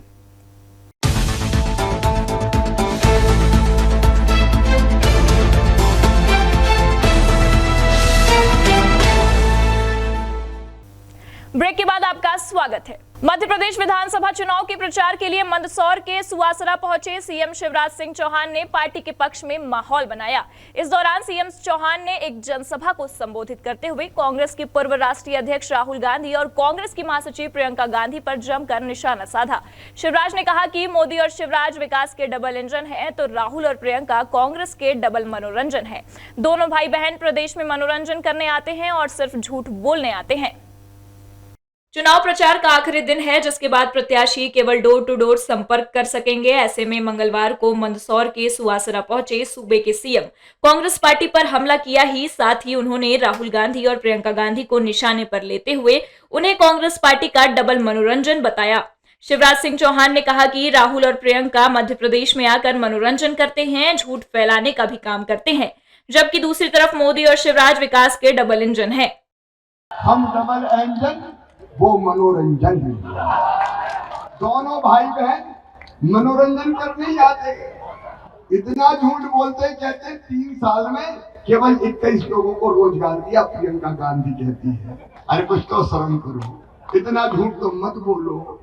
Speaker 1: ब्रेक के बाद आपका स्वागत है। मध्य प्रदेश विधानसभा चुनाव के प्रचार के लिए मंदसौर के सुवासरा पहुंचे सीएम शिवराज सिंह चौहान ने पार्टी के पक्ष में माहौल बनाया। इस दौरान सीएम चौहान ने एक जनसभा को संबोधित करते हुए कांग्रेस के पूर्व राष्ट्रीय अध्यक्ष राहुल गांधी और कांग्रेस की महासचिव प्रियंका गांधी पर जमकर निशाना साधा। शिवराज ने कहा कि मोदी और शिवराज विकास के डबल इंजन हैं, तो राहुल और प्रियंका कांग्रेस के डबल मनोरंजन है। दोनों भाई बहन प्रदेश में मनोरंजन करने आते हैं और सिर्फ झूठ बोलने आते हैं। चुनाव प्रचार का आखिरी दिन है, जिसके बाद प्रत्याशी केवल डोर टू डोर संपर्क कर सकेंगे। ऐसे में मंगलवार को मंदसौर के सुवासरा पहुंचे सूबे के सीएम कांग्रेस पार्टी पर हमला किया ही, साथ ही उन्होंने राहुल गांधी और प्रियंका गांधी को निशाने पर लेते हुए उन्हें कांग्रेस पार्टी का डबल मनोरंजन बताया। शिवराज सिंह चौहान ने कहा कि राहुल और प्रियंका मध्य प्रदेश में आकर मनोरंजन करते हैं, झूठ फैलाने का भी काम करते हैं, जबकि दूसरी तरफ मोदी और शिवराज विकास के डबल इंजन है।
Speaker 11: हम डबल इंजन, वो मनोरंजन है। दोनों भाई बहन मनोरंजन करने जाते, इतना झूठ बोलते, कहते 3 साल में केवल 21 लोगों को रोजगार दिया, प्रियंका गांधी कहती है। अरे कुछ तो शर्म करो, इतना झूठ तो मत बोलो।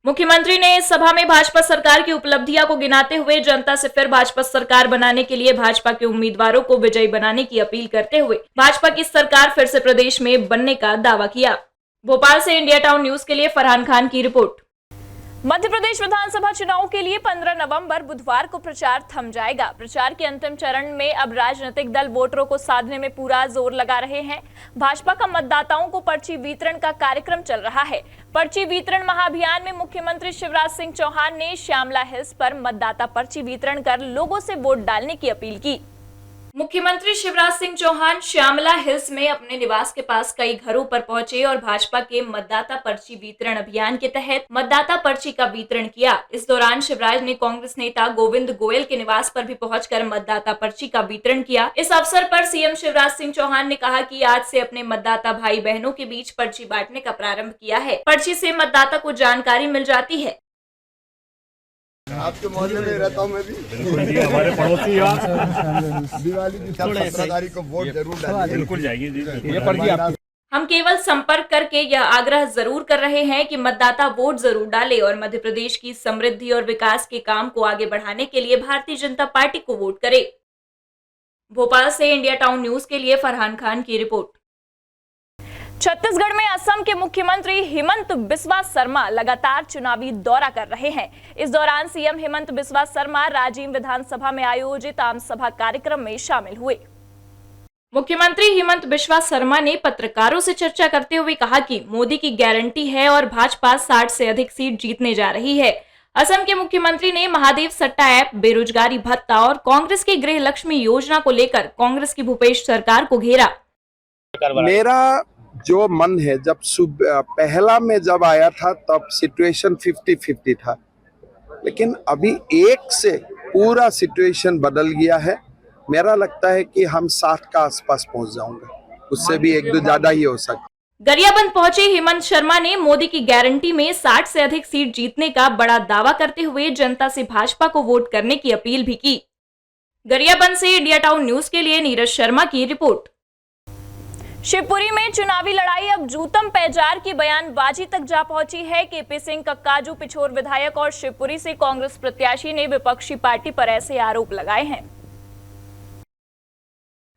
Speaker 1: मुख्यमंत्री ने इस सभा में भाजपा सरकार की उपलब्धियां को गिनाते हुए जनता से फिर भाजपा सरकार बनाने के लिए भाजपा के उम्मीदवारों को विजयी बनाने की अपील करते हुए भाजपा की सरकार फिर से प्रदेश में बनने का दावा किया। भोपाल से इंडिया टाउन न्यूज के लिए फरहान खान की रिपोर्ट। मध्य प्रदेश विधानसभा चुनाव के लिए 15 नवंबर बुधवार को प्रचार थम जाएगा। प्रचार के अंतिम चरण में अब राजनीतिक दल वोटरों को साधने में पूरा जोर लगा रहे हैं। भाजपा का मतदाताओं को पर्ची वितरण का कार्यक्रम चल रहा है। पर्ची वितरण महाअभियान में मुख्यमंत्री शिवराज सिंह चौहान ने श्यामला हिल्स पर मतदाता पर्ची वितरण कर लोगों से वोट डालने की अपील की। मुख्यमंत्री शिवराज सिंह चौहान श्यामला हिल्स में अपने निवास के पास कई घरों पर पहुंचे और भाजपा के मतदाता पर्ची वितरण अभियान के तहत मतदाता पर्ची का वितरण किया। इस दौरान शिवराज ने कांग्रेस नेता गोविंद गोयल के निवास पर भी पहुंचकर मतदाता पर्ची का वितरण किया। इस अवसर पर सीएम शिवराज सिंह चौहान ने कहा कि आज से अपने मतदाता भाई बहनों के बीच पर्ची बांटने का प्रारंभ किया है। पर्ची से मतदाता को जानकारी मिल जाती है।
Speaker 11: आपके मोहल्ले में रहता हूँ मैं भी।
Speaker 10: हमारे पड़ोसी
Speaker 11: दिवाली की 17 तारीख को वोट जरूर डालिए।
Speaker 10: बिल्कुल जाएगी जी। ये पर्ची आप
Speaker 1: हम केवल संपर्क करके यह आग्रह जरूर कर रहे हैं कि मतदाता वोट जरूर डालें और मध्य प्रदेश की समृद्धि और विकास के काम को आगे बढ़ाने के लिए भारतीय जनता पार्टी को वोट करें। भोपाल से इंडिया टाउन न्यूज के लिए फरहान खान की रिपोर्ट। छत्तीसगढ़ में असम के मुख्यमंत्री हिमंत बिस्वा शर्मा लगातार चुनावी दौरा कर रहे हैं। इस दौरान सीएम हिमंत बिस्वा शर्मा राजिम विधानसभा में आयोजित आम सभा कार्यक्रम में शामिल हुए। मुख्यमंत्री हिमंत बिस्वा शर्मा ने पत्रकारों से चर्चा करते हुए कहा कि मोदी की गारंटी है और भाजपा 60 से अधिक सीट जीतने जा रही है। असम के मुख्यमंत्री ने महादेव सट्टा ऐप, बेरोजगारी भत्ता और कांग्रेस की गृह लक्ष्मी योजना को लेकर कांग्रेस की भूपेश सरकार को घेरा।
Speaker 15: मेरा जो मन है, जब पहला में जब आया था तब सिचुएशन 50-50 था, लेकिन अभी एक से पूरा सिचुएशन बदल गया है। मेरा लगता है कि हम 60 का आसपास पहुंच जाऊंगे, उससे भी 1-2 ज्यादा ही हो सकता।
Speaker 1: गरियाबंद पहुंचे हिमंत शर्मा ने मोदी की गारंटी में 60 से अधिक सीट जीतने का बड़ा दावा करते हुए जनता से भाजपा को वोट करने की अपील भी की। गरियाबंद से इंडिया टाउन न्यूज के लिए नीरज शर्मा की रिपोर्ट। शिवपुरी में चुनावी लड़ाई अब जूतम पैजार की बयानबाजी तक जा पहुंची है। केपी सिंह, कक्काजू पिछोर विधायक और शिवपुरी से कांग्रेस प्रत्याशी ने विपक्षी पार्टी पर ऐसे आरोप लगाए हैं।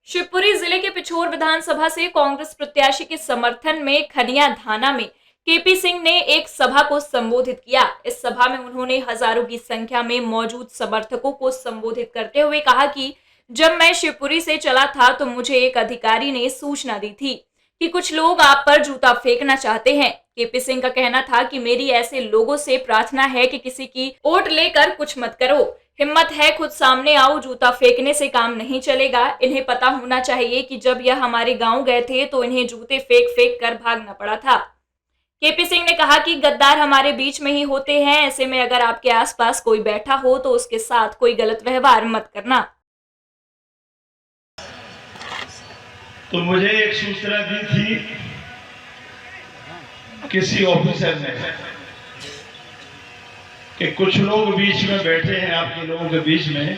Speaker 1: शिवपुरी जिले के पिछोर विधानसभा से कांग्रेस प्रत्याशी के समर्थन में खनिया धाना में केपी सिंह ने एक सभा को संबोधित किया। इस सभा में उन्होंने हजारों की संख्या में मौजूद समर्थकों को संबोधित करते हुए कहा कि जब मैं शिवपुरी से चला था तो मुझे एक अधिकारी ने सूचना दी थी कि कुछ लोग आप पर जूता फेंकना चाहते हैं। केपी सिंह का कहना था कि मेरी ऐसे लोगों से प्रार्थना है कि किसी की वोट लेकर कुछ मत करो। हिम्मत है खुद सामने आओ, जूता फेंकने से काम नहीं चलेगा। इन्हें पता होना चाहिए कि जब यह हमारे गांव गए थे तो इन्हें जूते फेंक फेंक कर भागना पड़ा था। केपी सिंह ने कहा कि गद्दार हमारे बीच में ही होते हैं, ऐसे में अगर आपके आसपास कोई बैठा हो तो उसके साथ कोई गलत व्यवहार मत करना।
Speaker 16: तो मुझे एक सूचना दी थी किसी ऑफिसर ने कि कुछ लोग बीच में बैठे हैं, आपके लोगों के बीच में,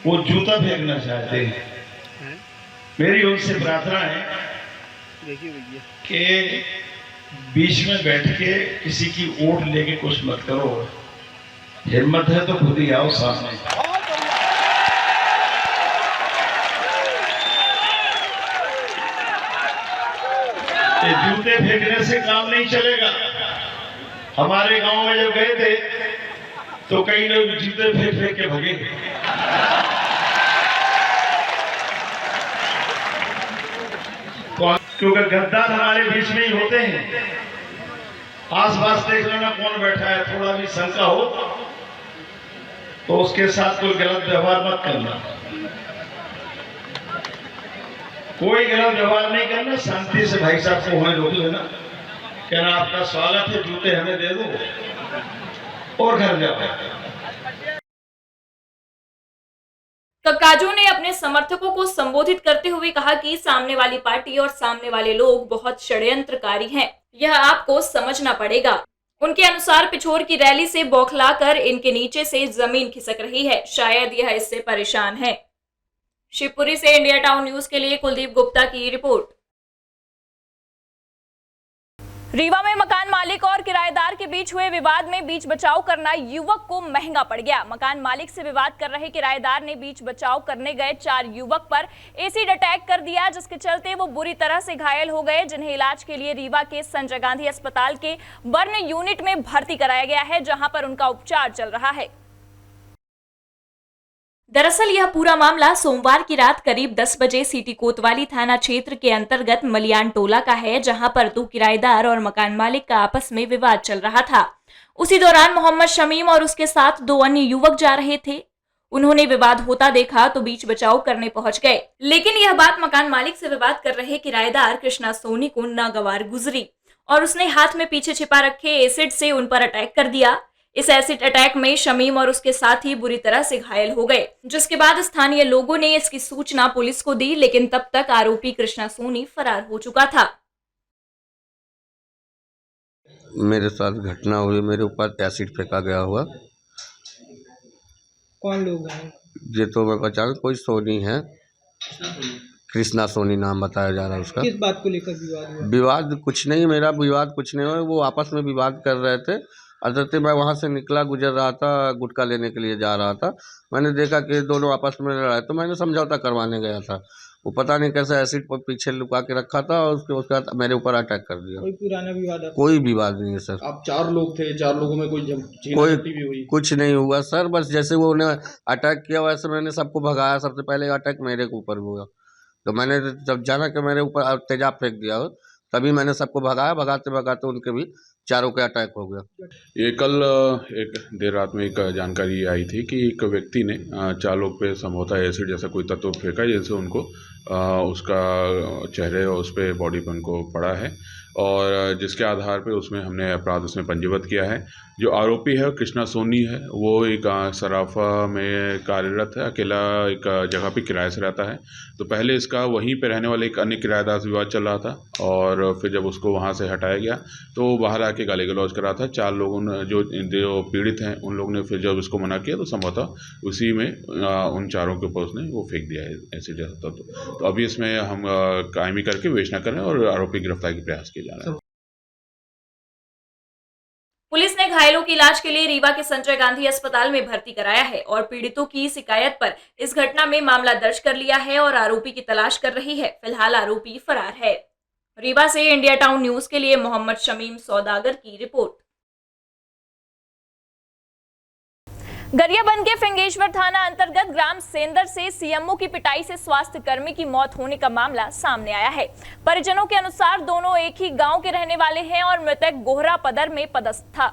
Speaker 16: वो जूता फेंकना चाहते हैं। मेरी उनसे प्रार्थना है कि बीच में बैठ के किसी की वोट लेके कुछ मत करो। हिम्मत है तो खुद ही आओ सामने। ये जूते फेंकने से काम नहीं चलेगा। हमारे गांव में जब गए थे तो कई लोग जूते फेंक फेंक के भगे। क्योंकि गद्दार हमारे बीच में ही होते हैं। आसपास देख लेना कौन बैठा है, थोड़ा भी शंका हो तो उसके साथ कोई गलत व्यवहार मत करना, कोई गलत व्यवहार नहीं करना, शांति से भाई साहब को वहां रोक लेना, कहना आपका स्वागत है, जूते हमें दे दो और घर जाओ।
Speaker 1: कक्काजो ने अपने समर्थकों को संबोधित करते हुए कहा कि सामने वाली पार्टी और सामने वाले लोग बहुत षड्यंत्रकारी हैं, यह आपको समझना पड़ेगा। उनके अनुसार पिछोर की रैली से बौखलाकर इनके नीचे से जमीन खिसक रही है, शायद यह इससे परेशान है। शिवपुरी से इंडिया टाउन न्यूज के लिए कुलदीप गुप्ता की रिपोर्ट। रीवा में मकान मालिक और किराएदार के बीच हुए विवाद में बीच बचाव करना युवक को महंगा पड़ गया। मकान मालिक से विवाद कर रहे किराएदार ने बीच बचाव करने गए 4 युवक पर एसिड अटैक कर दिया, जिसके चलते वो बुरी तरह से घायल हो गए, जिन्हें इलाज के लिए रीवा के संजय गांधी अस्पताल के बर्न यूनिट में भर्ती कराया गया है, जहां पर उनका उपचार चल रहा है। दरअसल यह पूरा मामला सोमवार की रात करीब 10 बजे सिटी कोतवाली थाना क्षेत्र के अंतर्गत मलियान टोला का है, जहां पर 2 किराएदार और मकान मालिक का आपस में विवाद चल रहा था। उसी दौरान मोहम्मद शमीम और उसके साथ 2 अन्य युवक जा रहे थे। उन्होंने विवाद होता देखा तो बीच बचाव करने पहुंच गए, लेकिन यह बात मकान मालिक से विवाद कर रहे किराएदार कृष्णा सोनी को नागवार गुजरी और उसने हाथ में पीछे छिपा रखे एसिड से उन पर अटैक कर दिया। इस एसिड अटैक में शमीम और उसके साथी बुरी तरह से घायल हो गए, जिसके बाद स्थानीय लोगों ने इसकी सूचना पुलिस को दी, लेकिन तब तक आरोपी कृष्णा सोनी फरार हो चुका था।
Speaker 17: मेरे साथ घटना हुई, मेरे ऊपर एसिड फेंका गया हुआ।
Speaker 18: कौन लोग हैं?
Speaker 17: ये तो मैं पहचान, कोई सोनी है, कृष्णा सोनी नाम बताया जा रहा है उसका।
Speaker 18: किस बात को लेकर विवाद हुआ?
Speaker 17: विवाद कुछ नहीं, मेरा विवाद कुछ नहीं हुआ, वो आपस में विवाद कर रहे थे। अदरते मैं वहाँ से निकला, गुजर रहा था, गुटखा लेने के लिए जा रहा था। मैंने देखा कि दोनों आपस में लड़ाई, तो मैंने समझौता करवाने गया था। वो पता नहीं कैसे एसिड पर पीछे लुका के रखा था और उसके बाद मेरे ऊपर अटैक कर दिया।
Speaker 18: कोई पुराना विवाद?
Speaker 17: कोई विवाद नहीं है सर।
Speaker 18: आप 4 लोग थे, 4 लोगों में कोई
Speaker 17: भी हुई? कुछ नहीं हुआ सर, बस जैसे वो उन्हें अटैक किया वैसे मैंने सबको भगाया। सबसे पहले अटैक मेरे के ऊपर हुआ, तो मैंने जब जाना कि मेरे ऊपर तेजाब फेंक दिया, तभी मैंने सबको भगाया। भगाते भगाते उनके भी 4 के अटैक हो गया।
Speaker 19: ये कल एक देर रात में एक जानकारी आई थी कि एक व्यक्ति ने 4 लोग पे संभवतः एसिड जैसा कोई तत्व फेंका, जिससे उनको उसका चेहरे और उस पर बॉडी पर उनको पड़ा है, और जिसके आधार पे उसमें हमने अपराध उसमें पंजीबद्ध किया है। जो आरोपी है कृष्णा सोनी है, वो एक सराफा में कार्यरत है, अकेला एक जगह पे किराए से रहता है। तो पहले इसका वहीं पे रहने वाले एक अन्य किराएदार से विवाद चल रहा था, और फिर जब उसको वहाँ से हटाया गया तो बाहर आके गाली गलौज कर रहा था। 4 लोगों ने जो पीड़ित हैं उन लोगों ने फिर जब उसको मना किया तो संभवतः उसी में उन 4 के ऊपर उसने वो फेंक दिया है एसिड जैसा तत्व। तो अभी इसमें हम कायमी करके विवेचना कर रहे हैं और आरोपी गिरफ्तार के प्रयास किए जा रहे हैं।
Speaker 1: पुलिस ने घायलों के इलाज के लिए रीवा के संजय गांधी अस्पताल में भर्ती कराया है और पीड़ितों की शिकायत पर इस घटना में मामला दर्ज कर लिया है और आरोपी की तलाश कर रही है। फिलहाल आरोपी फरार है। रीवा से इंडिया टाउन न्यूज के लिए मोहम्मद शमीम सौदागर की रिपोर्ट। गरियाबंद के फिंगेश्वर थाना अंतर्गत ग्राम सेंदर से सीएमओ की पिटाई से स्वास्थ्य कर्मी की मौत होने का मामला सामने आया है। परिजनों के अनुसार दोनों एक ही गांव के रहने वाले हैं और मृतक गोहरा पदर में पदस्थ था।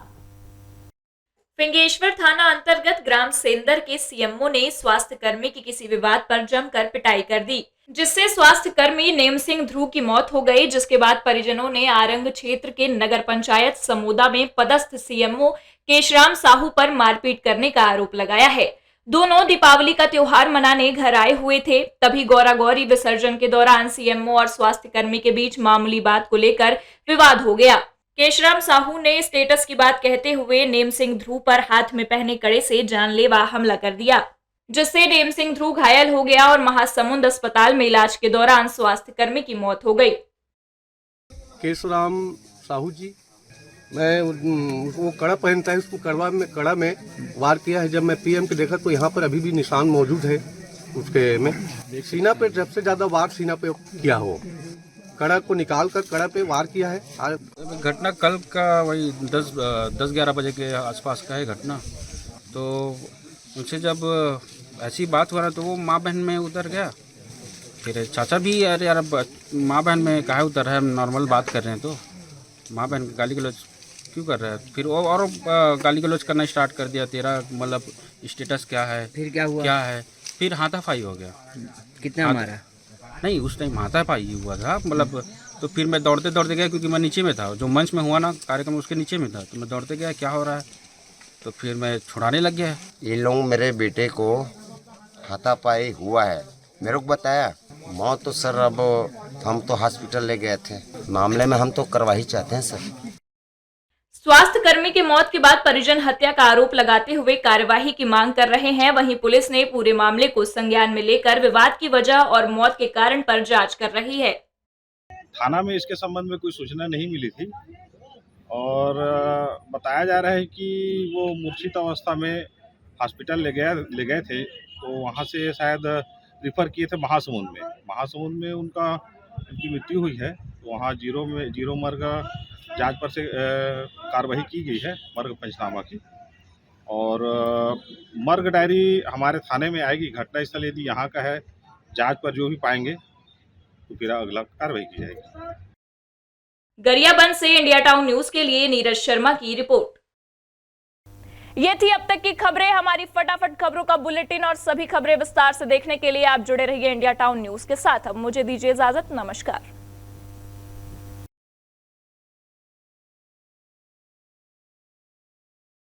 Speaker 1: फिंगेश्वर थाना अंतर्गत ग्राम सेंदर के सीएमओ ने स्वास्थ्य कर्मी की किसी विवाद पर जमकर पिटाई कर दी, जिससे स्वास्थ्य कर्मी नेम सिंह ध्रुव की मौत हो गई। जिसके बाद परिजनों ने आरंग क्षेत्र के नगर पंचायत समोदा में पदस्थ सीएमओ केशराम साहू पर मारपीट करने का आरोप लगाया है। दोनों दीपावली का त्योहार मनाने घर आए हुए थे, तभी गौरा गौरी विसर्जन के दौरान सीएमओ और स्वास्थ्य कर्मी के बीच मामूली बात को लेकर विवाद हो गया। केशराम साहू ने स्टेटस की बात कहते हुए नेम सिंह ध्रुव पर हाथ में पहने कड़े से जानलेवा हमला कर दिया, जिससे नेम सिंह ध्रुव घायल हो गया और महासमुंद अस्पताल में इलाज के दौरान स्वास्थ्य कर्मी की मौत हो गई।
Speaker 20: केशराम साहू जी, मैं वो कड़ा पहनता है, उसको कड़ा में वार किया है। जब मैं पीएम के देखा तो यहाँ पर अभी भी निशान मौजूद है उसके में। सीना पे सबसे ज्यादा वार सीना पे किया हो, कड़ा को निकाल कर कड़ा पे वार किया है।
Speaker 21: घटना कल का वही 10-11 बजे के आसपास का है घटना। तो उनसे जब ऐसी बात हो रहा तो वो माँ बहन में उतर गया। फिर चाचा भी अरे यार माँ बहन में काहे उतर है, हम नॉर्मल बात कर रहे हैं। तो माँ बहन गाली गलौज क्यों कर रहा है? फिर वो और गाली गलौज करना स्टार्ट कर दिया, तेरा मतलब स्टेटस क्या है,
Speaker 2: फिर क्या हुआ?
Speaker 21: क्या है, फिर हाथापाई हो गया।
Speaker 2: कितना मारा?
Speaker 21: नहीं, उस टाइम हाथापाई हुआ था, मतलब तो फिर मैं दौड़ते दौड़ते गया, क्योंकि मैं नीचे में था, जो मंच में हुआ ना कार्यक्रम उसके नीचे में था, तो मैं दौड़ते गया क्या हो रहा है, तो फिर मैं छुड़ाने लग गया।
Speaker 22: इन लोग मेरे बेटे को हाथापाई हुआ है, मेरे को बताया। मौत तो सर अब हम तो हॉस्पिटल ले गए थे, मामले में हम तो कार्रवाई चाहते हैं सर।
Speaker 1: स्वास्थ्य कर्मी की मौत के बाद परिजन हत्या का आरोप लगाते हुए कार्यवाही की मांग कर रहे हैं। वहीं पुलिस ने पूरे मामले को संज्ञान में लेकर विवाद की वजह और मौत के कारण पर जांच कर रही है।
Speaker 10: थाना में इसके संबंध में कोई सूचना नहीं मिली थी और बताया जा रहा है कि वो मूर्छित अवस्था में हॉस्पिटल ले गए थे, तो वहाँ से शायद रिफ़र किए थे महासमुंद में उनकी मृत्यु हुई है। तो वहाँ जीरो मर्ग जांच पर से कार्रवाई की गई है, मर्ग पंचनामा की, और मर्ग डायरी हमारे थाने में आएगी। घटनास्थल यदि यहाँ का है, जांच पर जो भी पाएंगे तो फिर अगला कार्रवाई की जाएगी।
Speaker 1: गरियाबंद से इंडिया टाउन न्यूज के लिए नीरज शर्मा की रिपोर्ट। ये थी अब तक की खबरें। हमारी फटाफट खबरों का बुलेटिन और सभी खबरें विस्तार से देखने के लिए आप जुड़े रहिए इंडिया टाउन न्यूज के साथ। अब मुझे दीजिए इजाजत, नमस्कार।